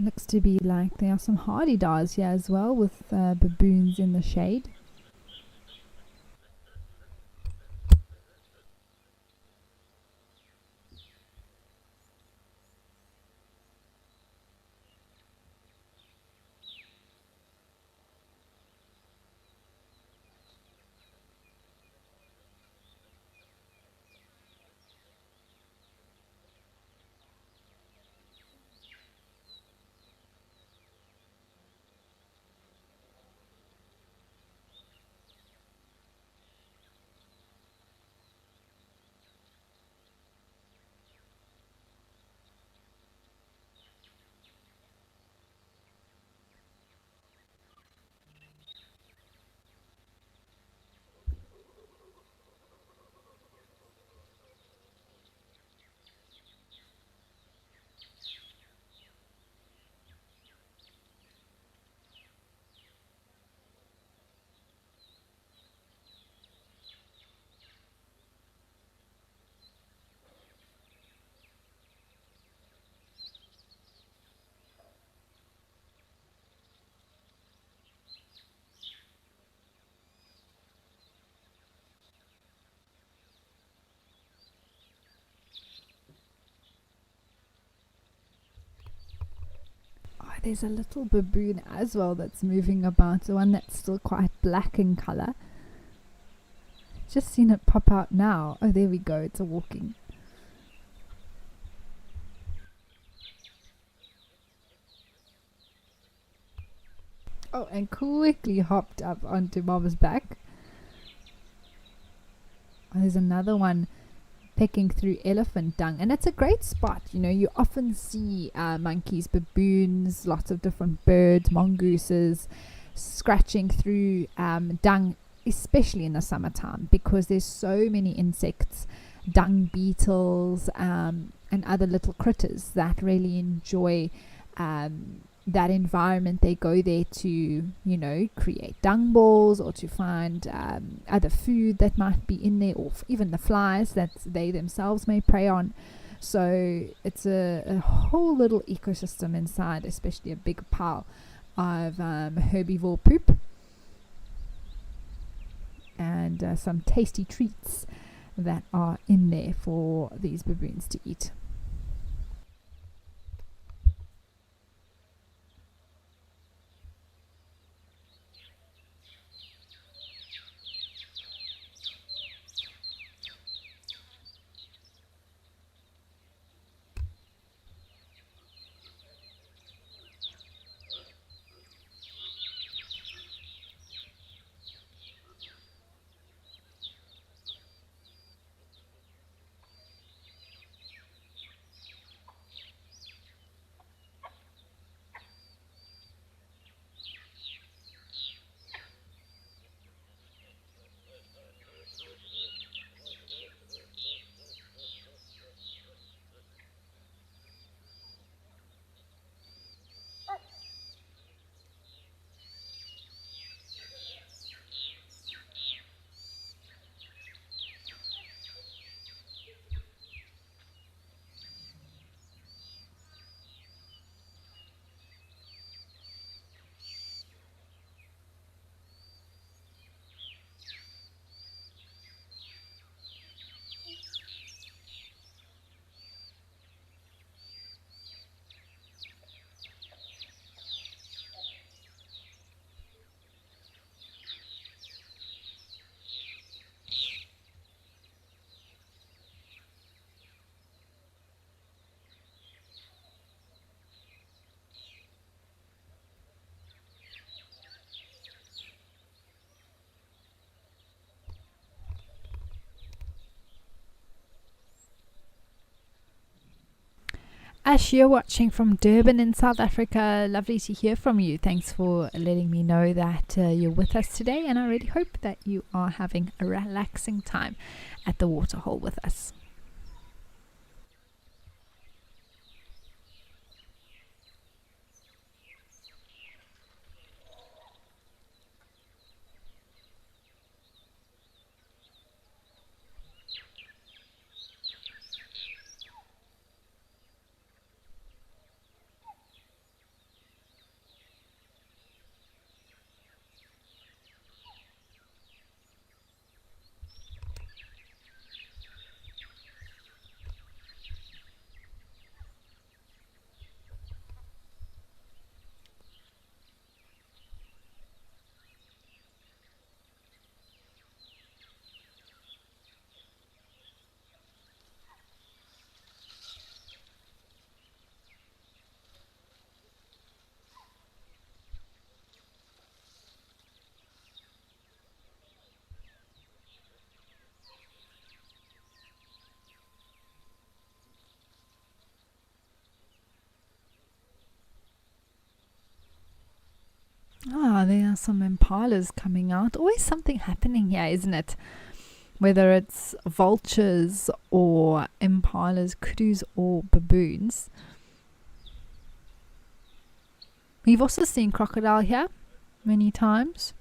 Looks to be like there are some hardy dars here as well, with baboons in the shade. There's a little baboon as well that's moving about, the one that's still quite black in colour. Just seen it pop out now. Oh, there we go, it's a walking. Oh, and quickly hopped up onto Mama's back. Oh, there's another one pecking through elephant dung, and it's a great spot. You know, you often see monkeys, baboons, lots of different birds, mongooses scratching through dung, especially in the summertime, because there's so many insects, dung beetles, and other little critters that really enjoy that environment. They go there to, you know, create dung balls, or to find other food that might be in there, or even the flies that they themselves may prey on. So it's a whole little ecosystem inside, especially a big pile of herbivore poop, and some tasty treats that are in there for these baboons to eat. Ash, you're watching from Durban in South Africa. Lovely to hear from you. Thanks for letting me know that you're with us today, and I really hope that you are having a relaxing time at the waterhole with us. There are some impalas coming out. Always something happening here, isn't it? Whether it's vultures or impalas, kudus or baboons. We've also seen crocodile here many times.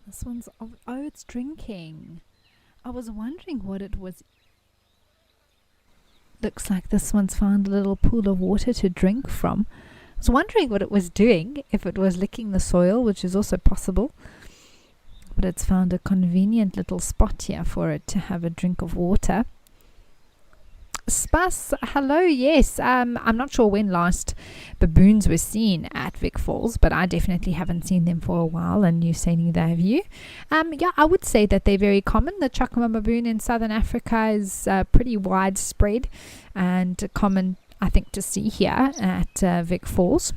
This one's, oh, it's drinking. I was wondering what it was. Looks like this one's found a little pool of water to drink from. I was wondering what it was doing, if it was licking the soil, which is also possible. But it's found a convenient little spot here for it to have a drink of water. Spas, hello, yes. I'm not sure when last baboons were seen at Vic Falls, but I definitely haven't seen them for a while, and you say neither have you. Yeah, I would say that they're very common. The chacma baboon in southern Africa is pretty widespread and common, I think, to see here at Vic Falls.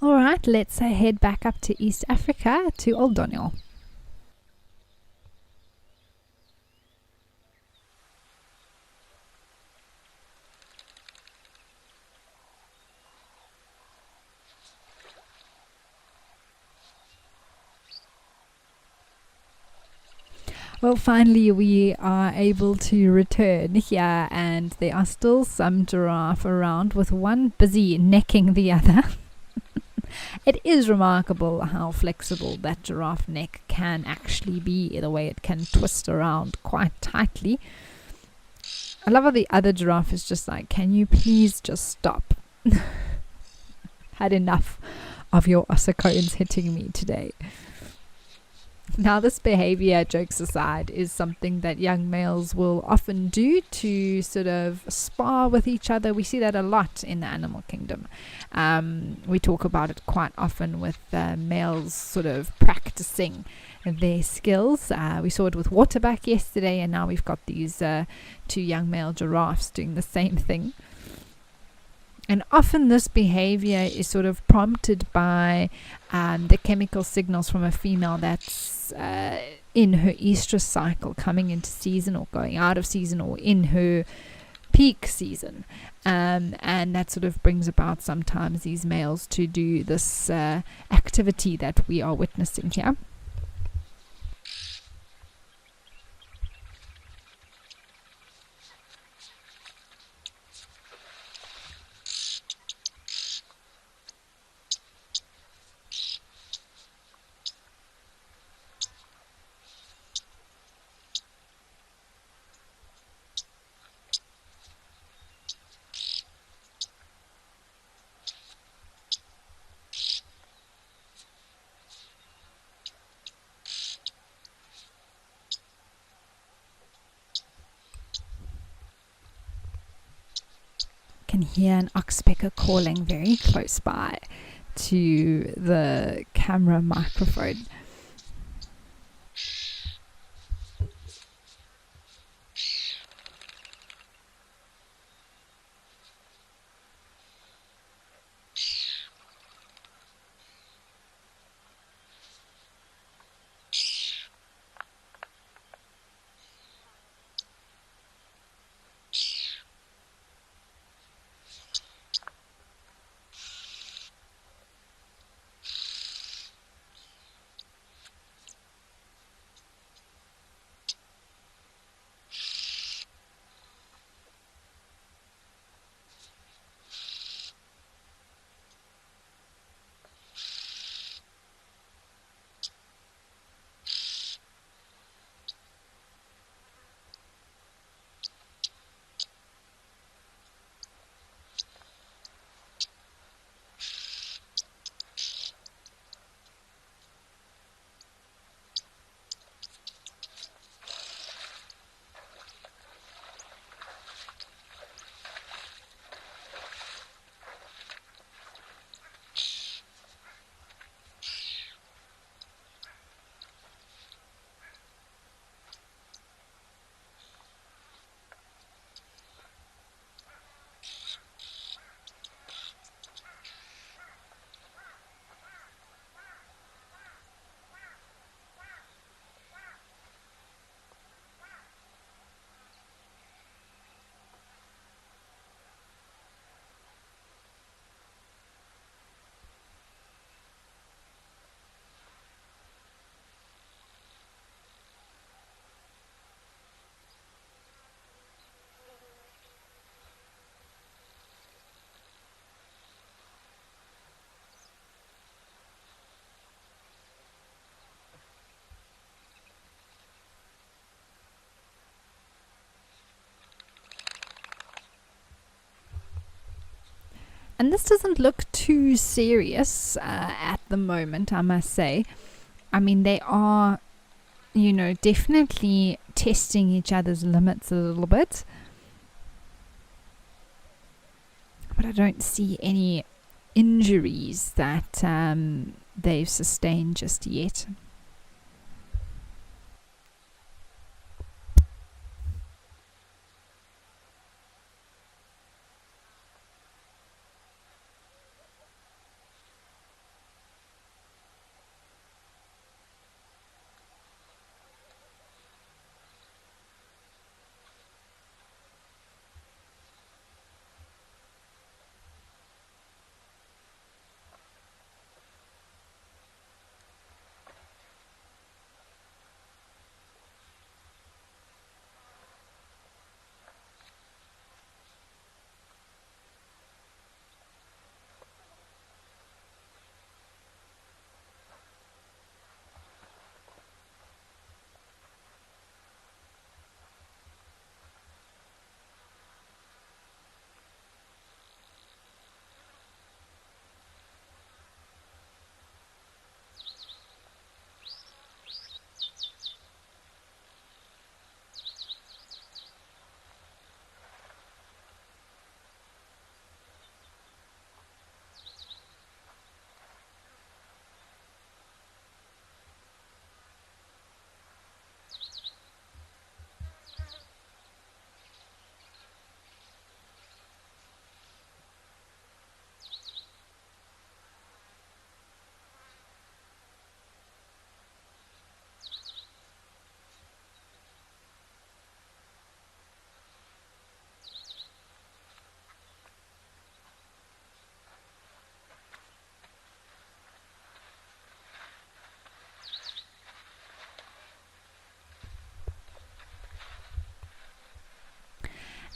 All right, let's head back up to East Africa to Old Daniel. Well, finally we are able to return here, and there are still some giraffe around, with one busy necking the other. It is remarkable how flexible that giraffe neck can actually be, the way it can twist around quite tightly. I love how the other giraffe is just like, can you please just stop? Had enough of your ossicones hitting me today. Now, this behavior, jokes aside, is something that young males will often do to sort of spar with each other. We see that a lot in the animal kingdom. We talk about it quite often with males sort of practicing their skills. We saw it with waterbuck yesterday, and now we've got these two young male giraffes doing the same thing. And often this behavior is sort of prompted by the chemical signals from a female that's in her estrus cycle, coming into season or going out of season, or in her peak season. And that sort of brings about sometimes these males to do this activity that we are witnessing here. Can hear an oxpecker calling very close by to the camera microphone. And this doesn't look too serious at the moment, I must say. I mean, they are, definitely testing each other's limits a little bit. But I don't see any injuries that they've sustained just yet.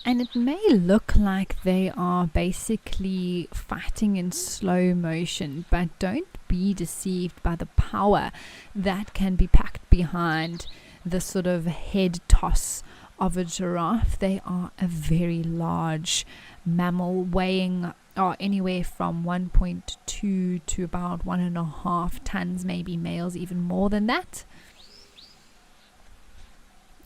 And it may look like they are basically fighting in slow motion, but don't be deceived by the power that can be packed behind the sort of head toss of a giraffe. They are a very large mammal, weighing anywhere from 1.2 to about 1.5 tons, maybe males even more than that.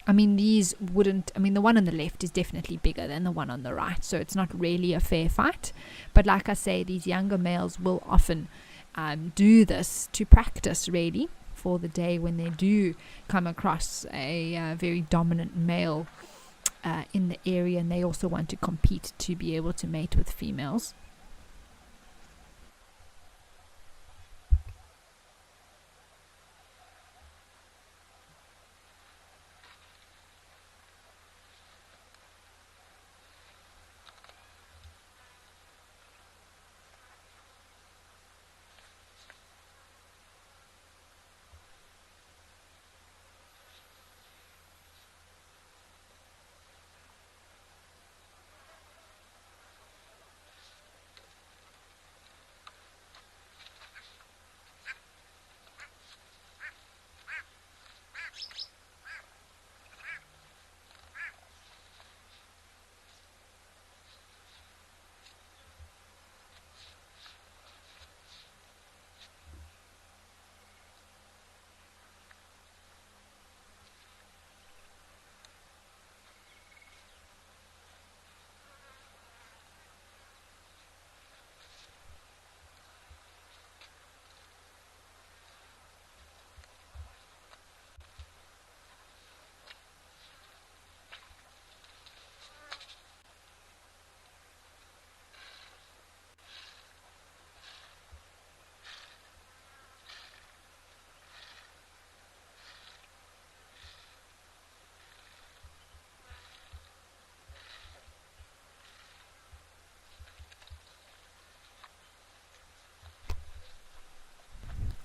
I mean, the one on the left is definitely bigger than the one on the right, so it's not really a fair fight. But like I say, these younger males will often do this to practice, really, for the day when they do come across a very dominant male in the area, and they also want to compete to be able to mate with females.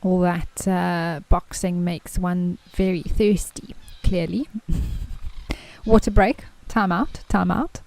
All that boxing makes one very thirsty, clearly. Water break. Time out.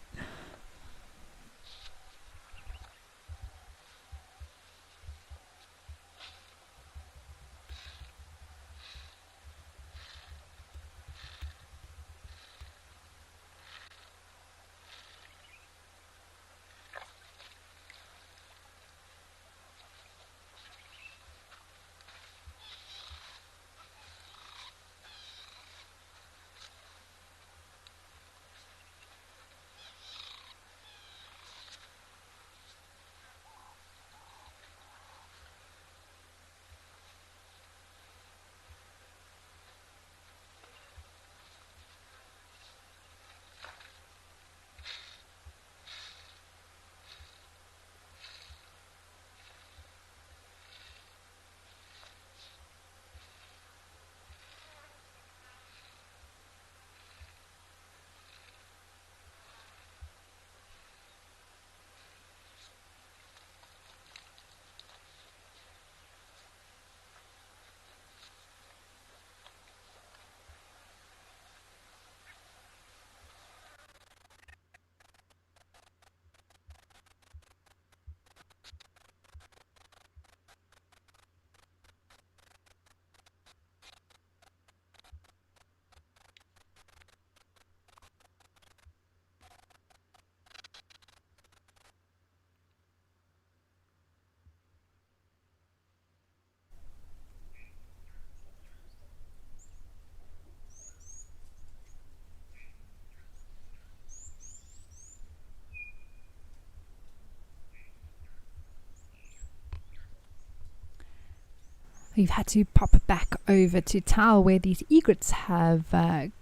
We've had to pop back over to Tau, where these egrets have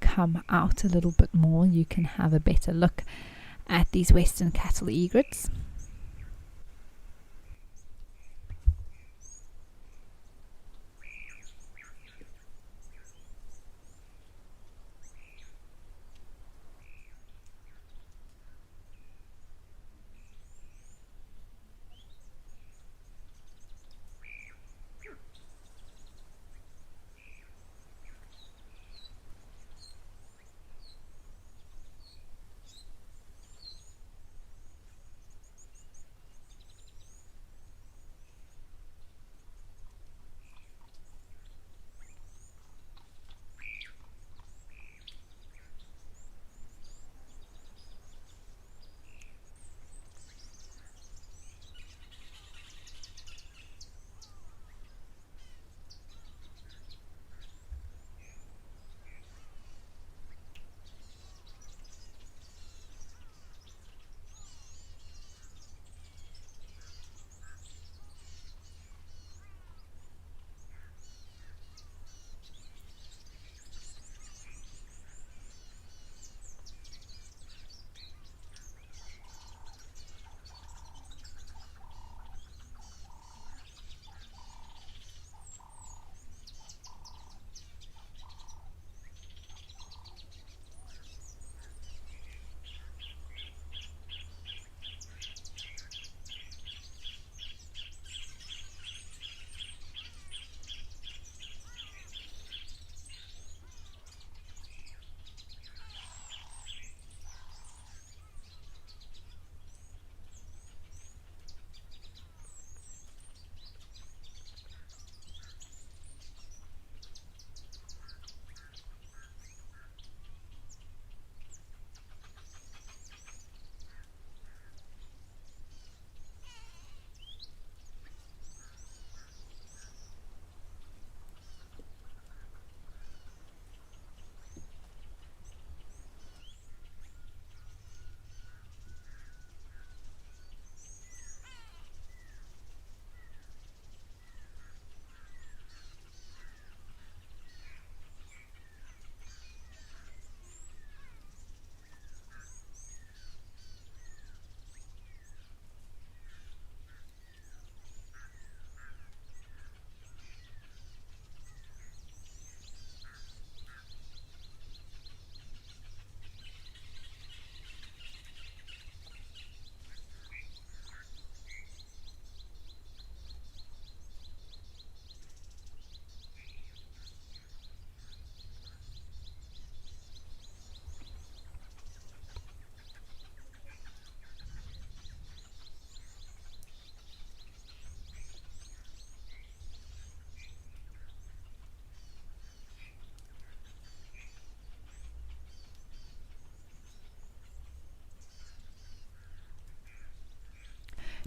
come out a little bit more. You can have a better look at these western cattle egrets.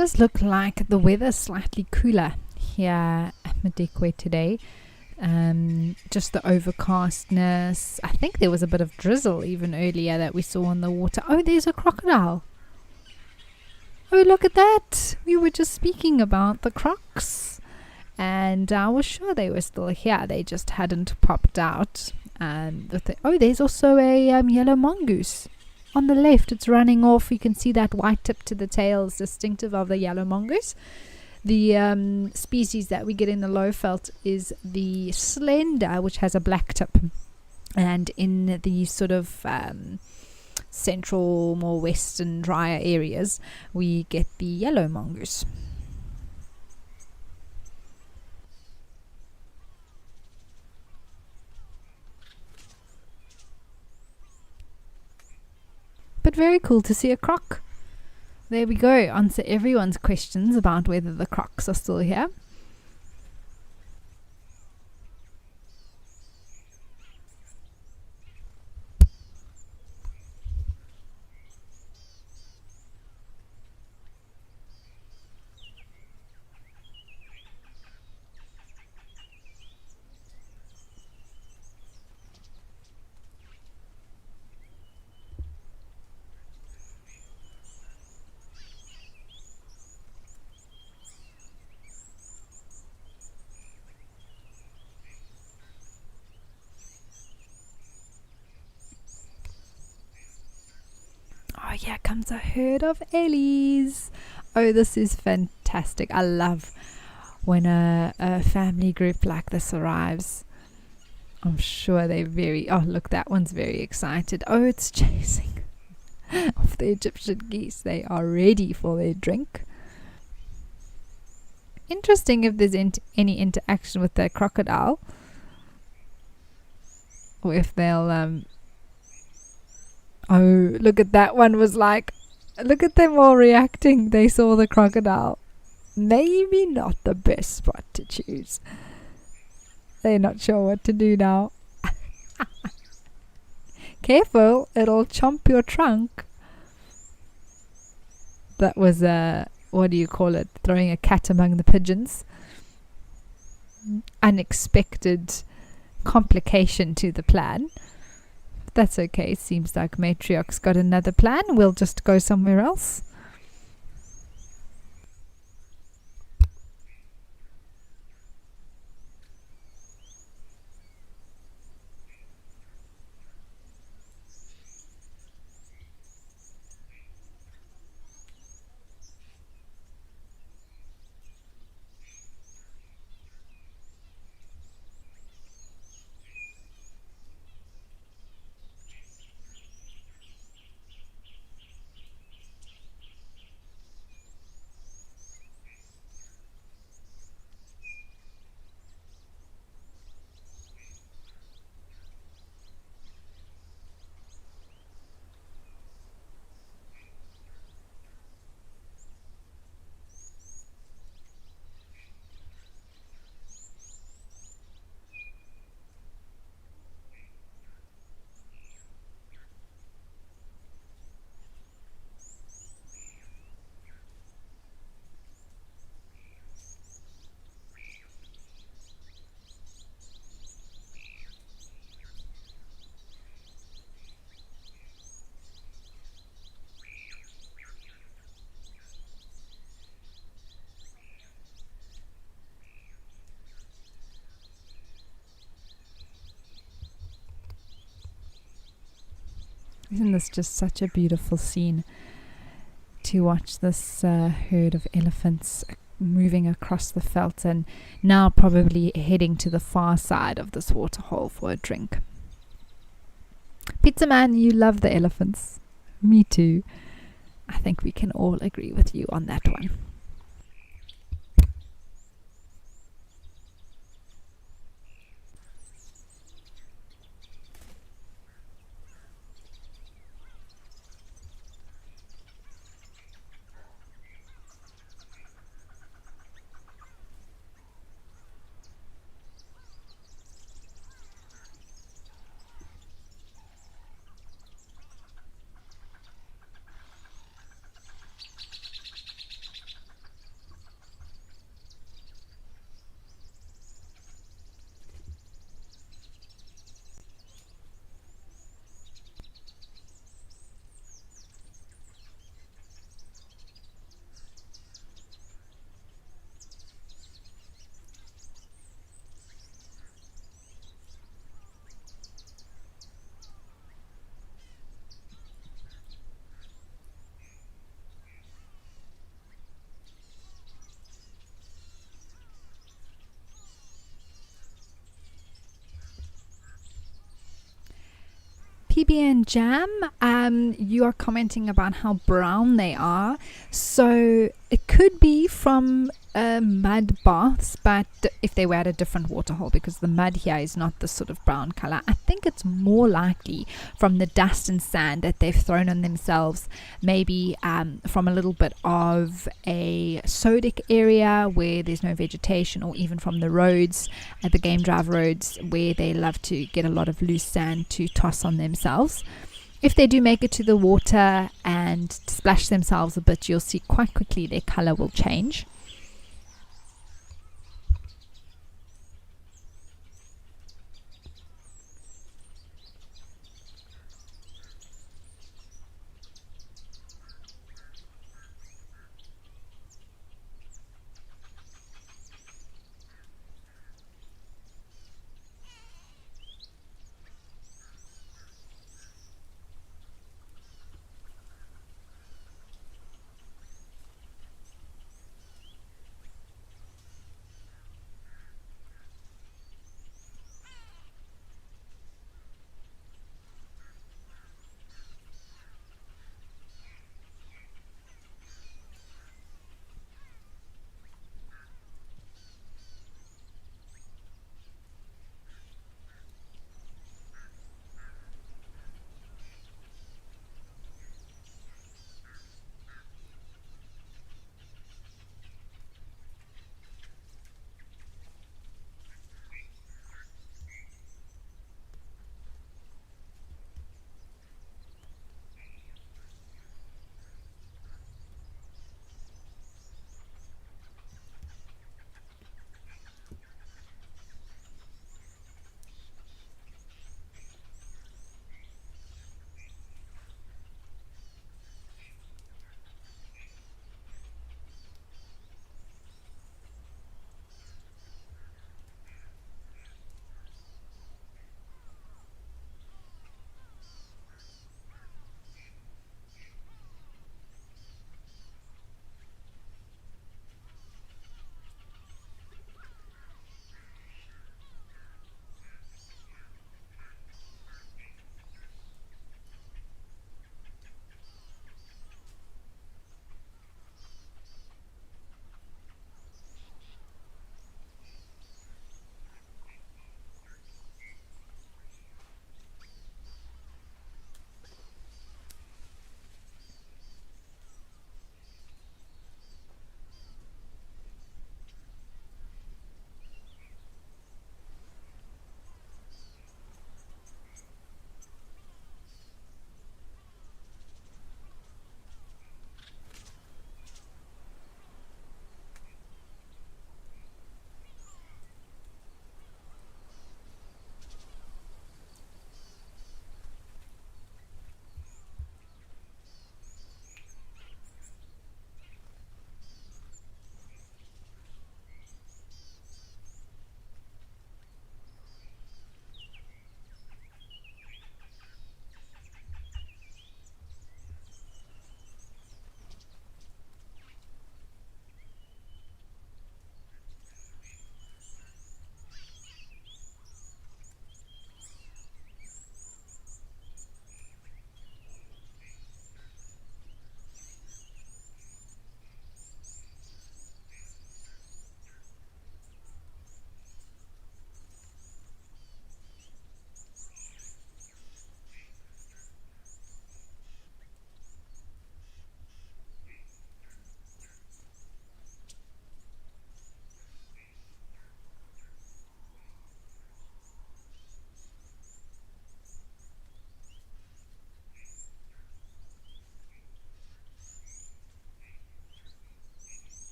does look like the weather's slightly cooler here at Madikwe today. Just the overcastness. I think there was a bit of drizzle even earlier that we saw on the water. Oh, there's a crocodile. Oh, look at that. We were just speaking about the crocs, and I was sure they were still here. They just hadn't popped out. There's also a yellow mongoose. On the left, it's running off. You can see that white tip to the tail is distinctive of the yellow mongoose. The species that we get in the low veld is the slender, which has a black tip. And in the sort of central, more western, drier areas, we get the yellow mongoose. But very cool to see a croc. There we go. Answer everyone's questions about whether the crocs are still here. Oh, here comes a herd of ellies. Oh, this is fantastic. I love when a family group like this arrives. I'm sure they're oh, look, that one's very excited. Oh, it's chasing off the Egyptian geese. They are ready for their drink. Interesting if there's any interaction with the crocodile, or if they'll oh, look at that one. Was like, look at them all reacting. They saw the crocodile. Maybe not the best spot to choose. They're not sure what to do now. Careful, it'll chomp your trunk. That was what do you call it? Throwing a cat among the pigeons. Unexpected complication to the plan. That's okay. Seems like Matriarch's got another plan. We'll just go somewhere else. Isn't this just such a beautiful scene to watch this herd of elephants moving across the veld and now probably heading to the far side of this waterhole for a drink. Pizza Man, you love the elephants. Me too. I think we can all agree with you on that one. Caribbean jam, you are commenting about how brown they are. So it could be from mud baths, but if they were at a different waterhole, because the mud here is not this sort of brown color, I think it's more likely from the dust and sand that they've thrown on themselves, maybe from a little bit of a sodic area where there's no vegetation, or even from the roads, the game drive roads, where they love to get a lot of loose sand to toss on themselves. If they do make it to the water and splash themselves a bit, you'll see quite quickly their color will change.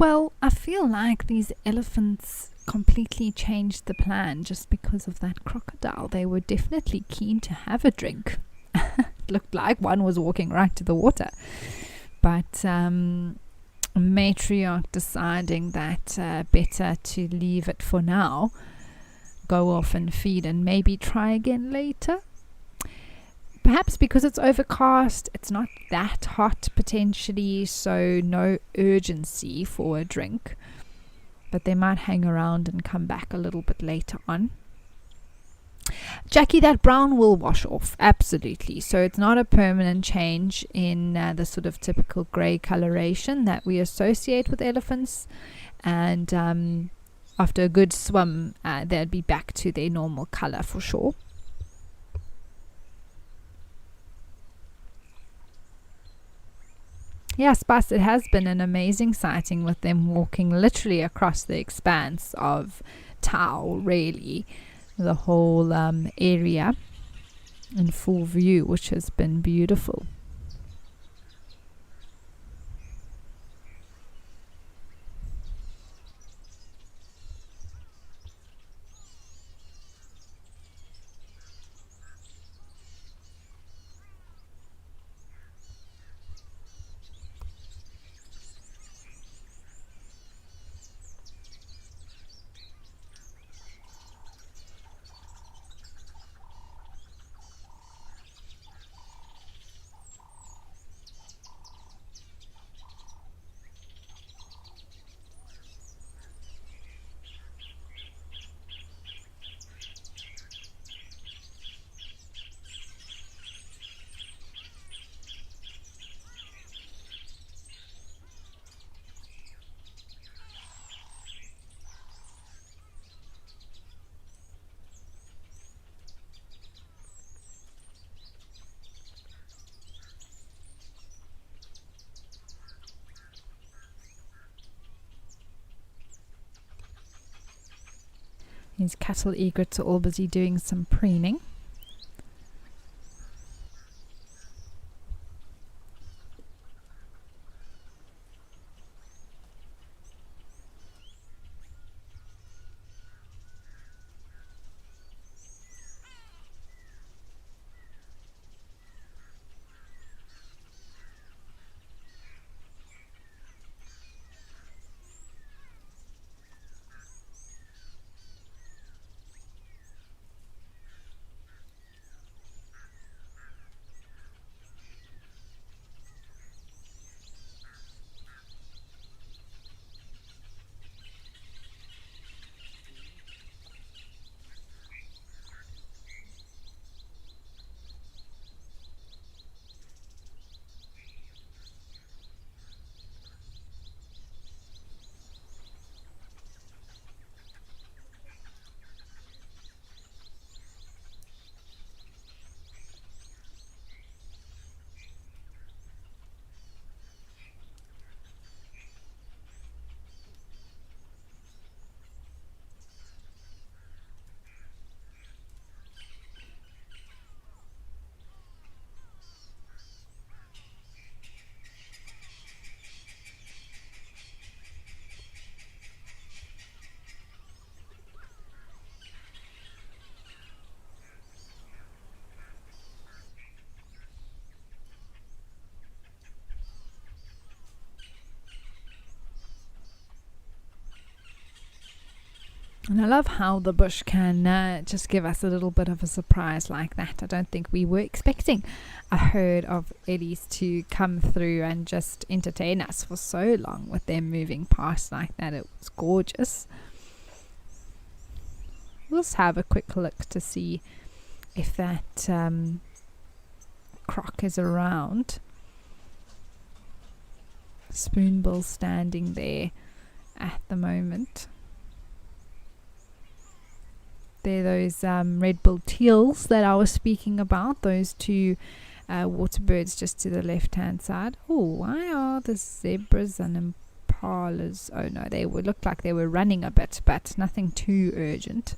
Well, I feel like these elephants completely changed the plan just because of that crocodile. They were definitely keen to have a drink. It looked like one was walking right to the water. But matriarch deciding that better to leave it for now, go off and feed and maybe try again later. Perhaps because it's overcast, it's not that hot potentially, so no urgency for a drink. But they might hang around and come back a little bit later on. Jackie, that brown will wash off, absolutely. So it's not a permanent change in the sort of typical grey coloration that we associate with elephants. And after a good swim, they'd be back to their normal colour for sure. Yes, but it has been an amazing sighting with them walking literally across the expanse of Tau, really. The whole area in full view, which has been beautiful. These cattle egrets are all busy doing some preening. And I love how the bush can just give us a little bit of a surprise like that. I don't think we were expecting a herd of eddies to come through and just entertain us for so long with them moving past like that. It was gorgeous. We'll just have a quick look to see if that croc is around. Spoonbill standing there at the moment. They're those red-billed teals that I was speaking about, those two water birds just to the left-hand side. Oh, why are the zebras and impalas? Oh no, they looked like they were running a bit, but nothing too urgent.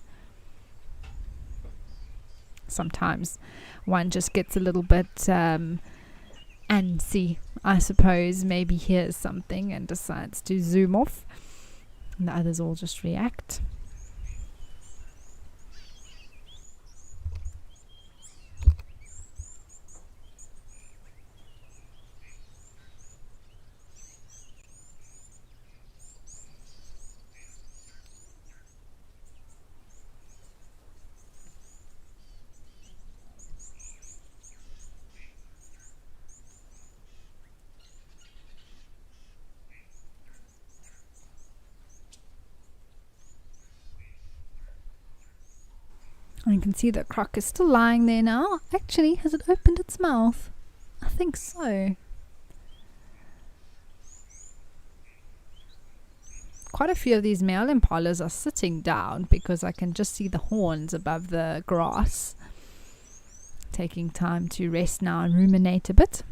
Sometimes one just gets a little bit antsy, I suppose, maybe hears something and decides to zoom off, and the others all just react. I can see that Croc is still lying there now. Actually, has it opened its mouth? I think so. Quite a few of these male impalas are sitting down because I can just see the horns above the grass, taking time to rest now and ruminate a bit.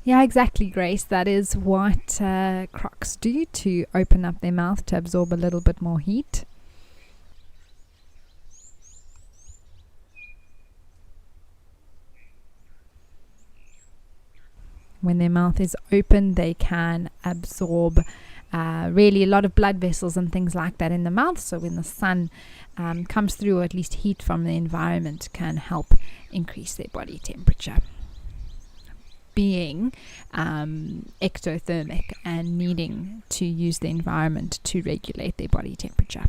Yeah, exactly, Grace. That is what crocs do, to open up their mouth to absorb a little bit more heat. When their mouth is open, they can absorb really a lot of blood vessels and things like that in the mouth. So when the sun comes through, or at least heat from the environment, can help increase their body temperature. Being ectothermic and needing to use the environment to regulate their body temperature.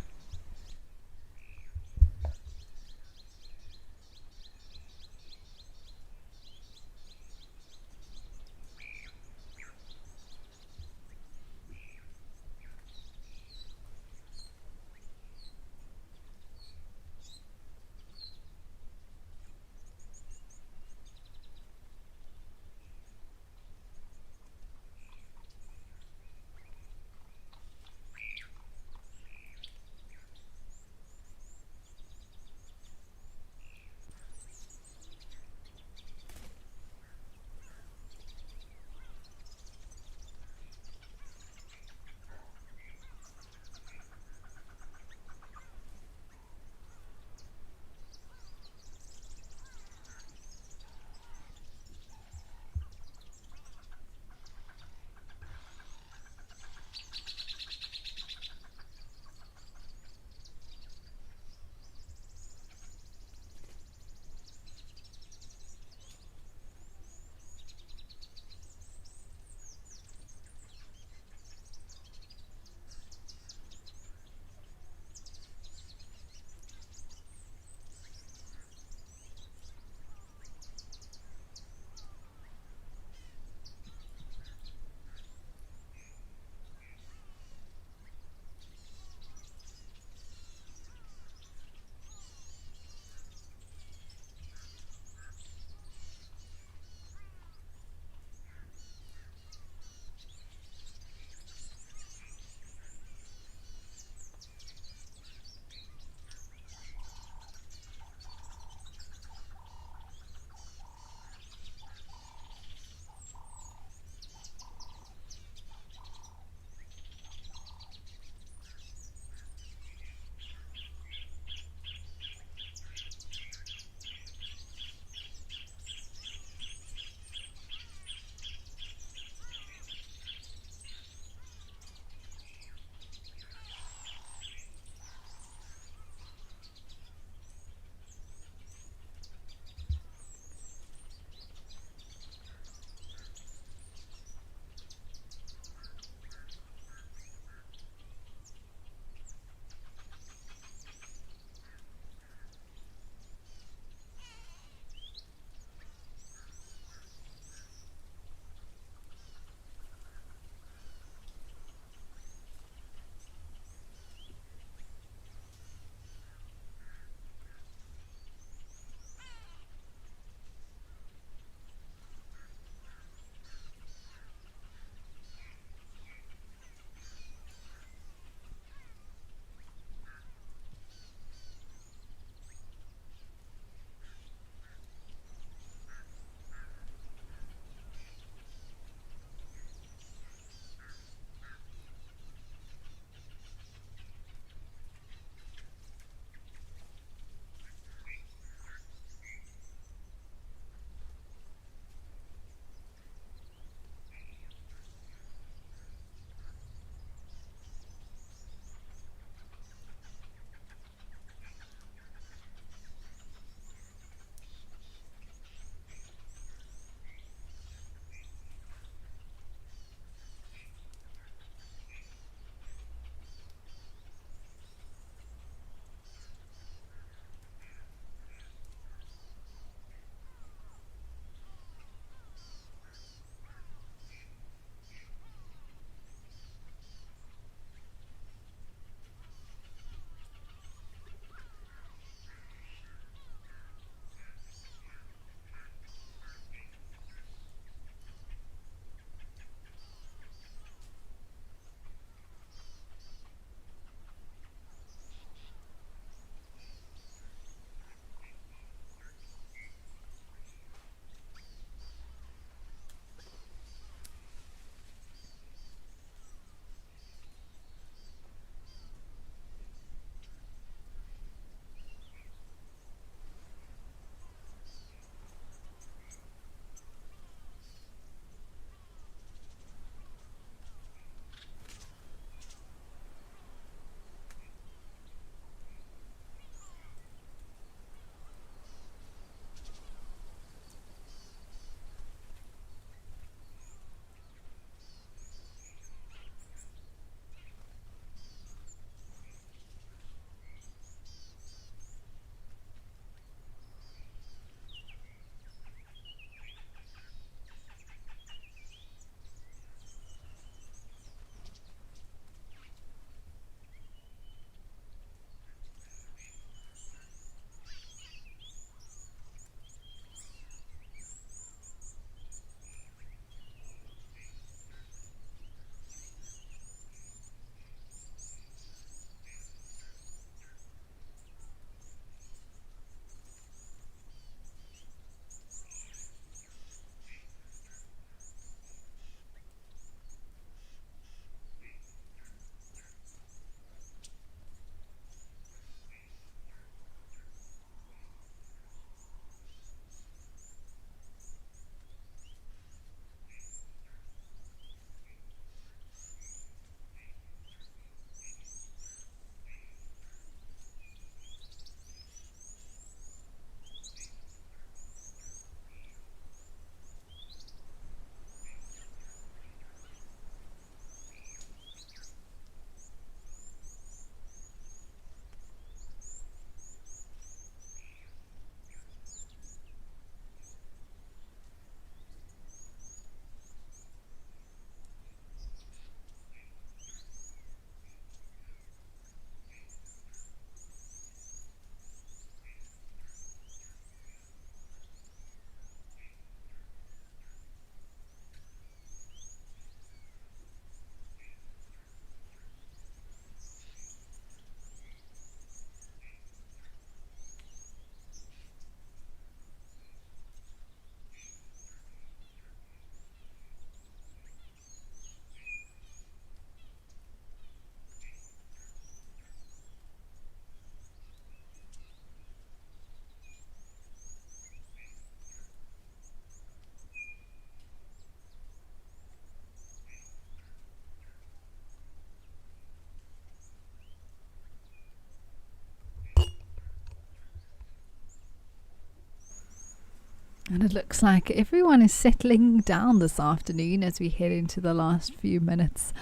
And it looks like everyone is settling down this afternoon as we head into the last few minutes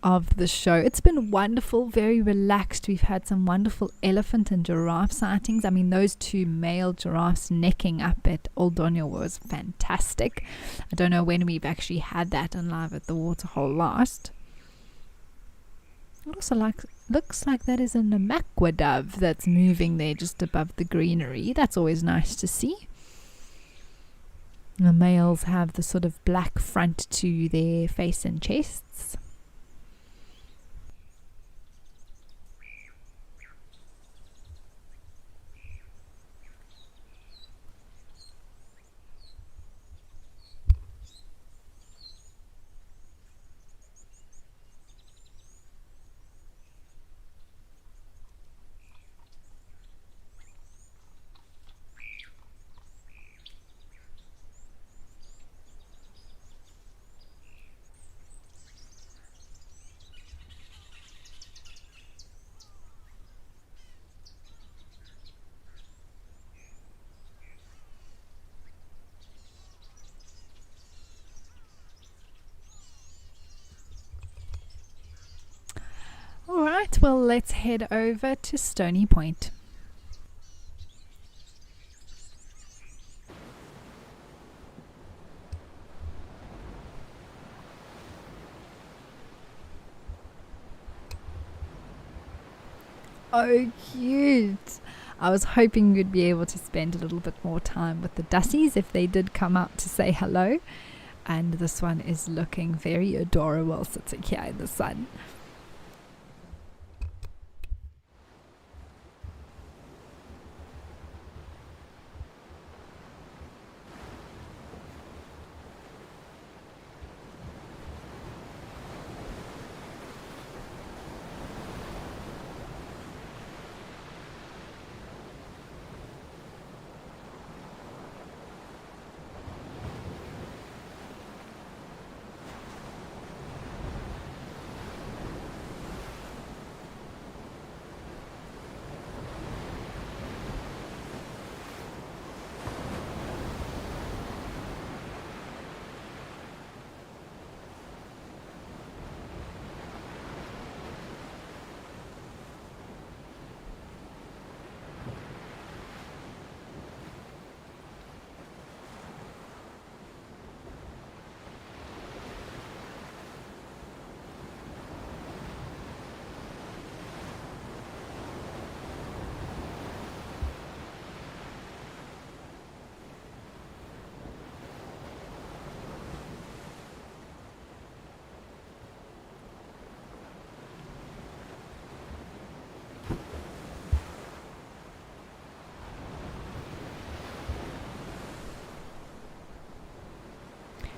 of the show. It's been wonderful, very relaxed. We've had some wonderful elephant and giraffe sightings. I mean, those two male giraffes necking up at Old Doniel was fantastic. I don't know when we've actually had that on live at the waterhole last. It also looks like that is a Namakwa dove that's moving there just above the greenery. That's always nice to see. The males have the sort of black front to their face and chests. Alright, well, let's head over to Stony Point. Oh, cute! I was hoping we'd be able to spend a little bit more time with the Dussies if they did come out to say hello. And this one is looking very adorable sitting here in the sun.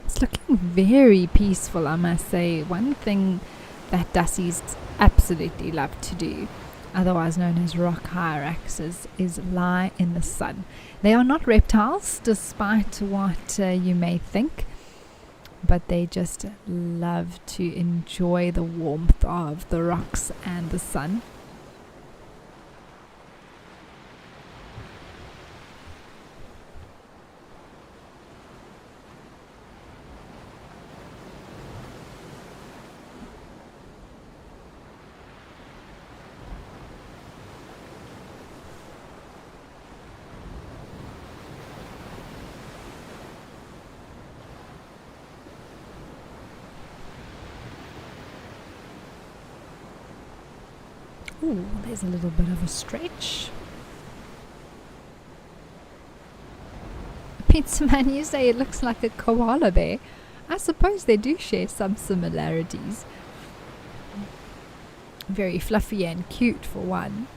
It's looking very peaceful, I must say. One thing that Dussies absolutely love to do, otherwise known as rock hyraxes, is lie in the sun. They are not reptiles, despite what you may think, but they just love to enjoy the warmth of the rocks and the sun. Ooh, there's a little bit of a stretch. Pizzaman, you say it looks like a koala bear. I suppose they do share some similarities. Very fluffy and cute for one.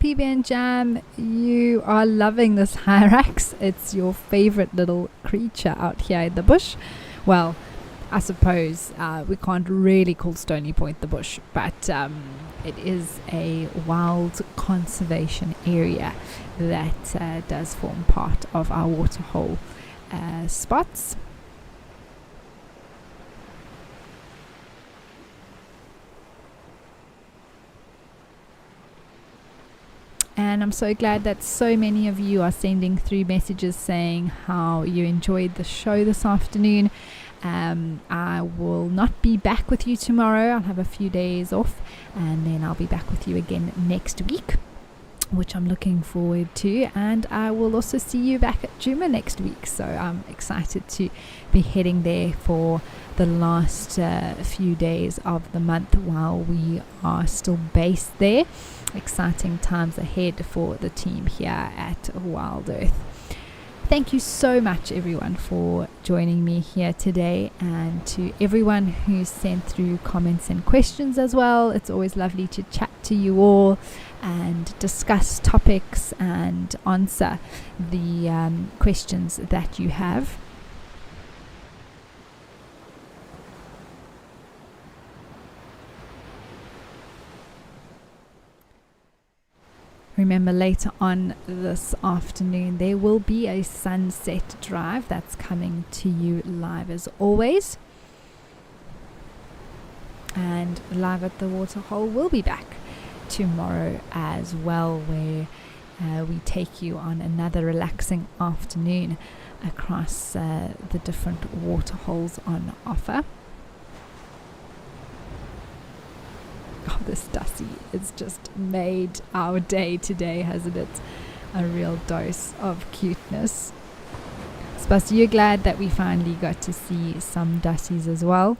PB and Jam, you are loving this hyrax. It's your favorite little creature out here in the bush. Well, I suppose we can't really call Stony Point the bush, but it is a wild conservation area that does form part of our waterhole spots. And I'm so glad that so many of you are sending through messages saying how you enjoyed the show this afternoon. I will not be back with you tomorrow. I'll have a few days off, and then I'll be back with you again next week, which I'm looking forward to. And I will also see you back at Juma next week, so I'm excited to be heading there for the last few days of the month while we are still based there. Exciting times ahead for the team here at Wild Earth. Thank you so much, everyone, for joining me here today, and to everyone who sent through comments and questions as well. It's always lovely to chat to you all and discuss topics and answer the questions that you have. Remember, later on this afternoon there will be a sunset drive that's coming to you live as always, and Live at the Waterhole will be back tomorrow as well, where we take you on another relaxing afternoon across the different waterholes on offer. Oh, this Dusty has just made our day today, hasn't it? A real dose of cuteness. Suppose you're glad that we finally got to see some Dussies as well.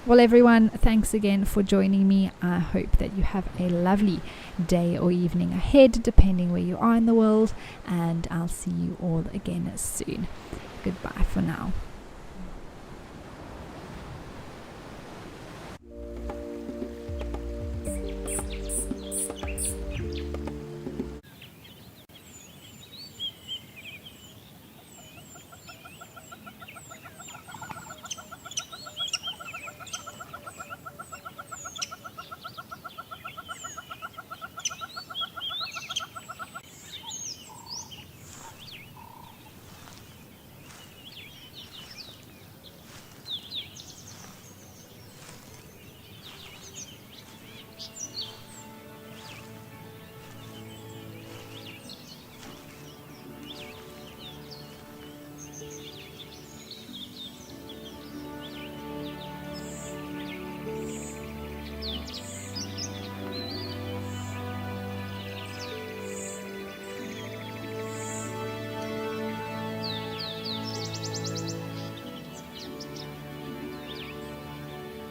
Well, everyone, thanks again for joining me. I hope that you have a lovely day or evening ahead, depending where you are in the world, and I'll see you all again soon. Goodbye for now.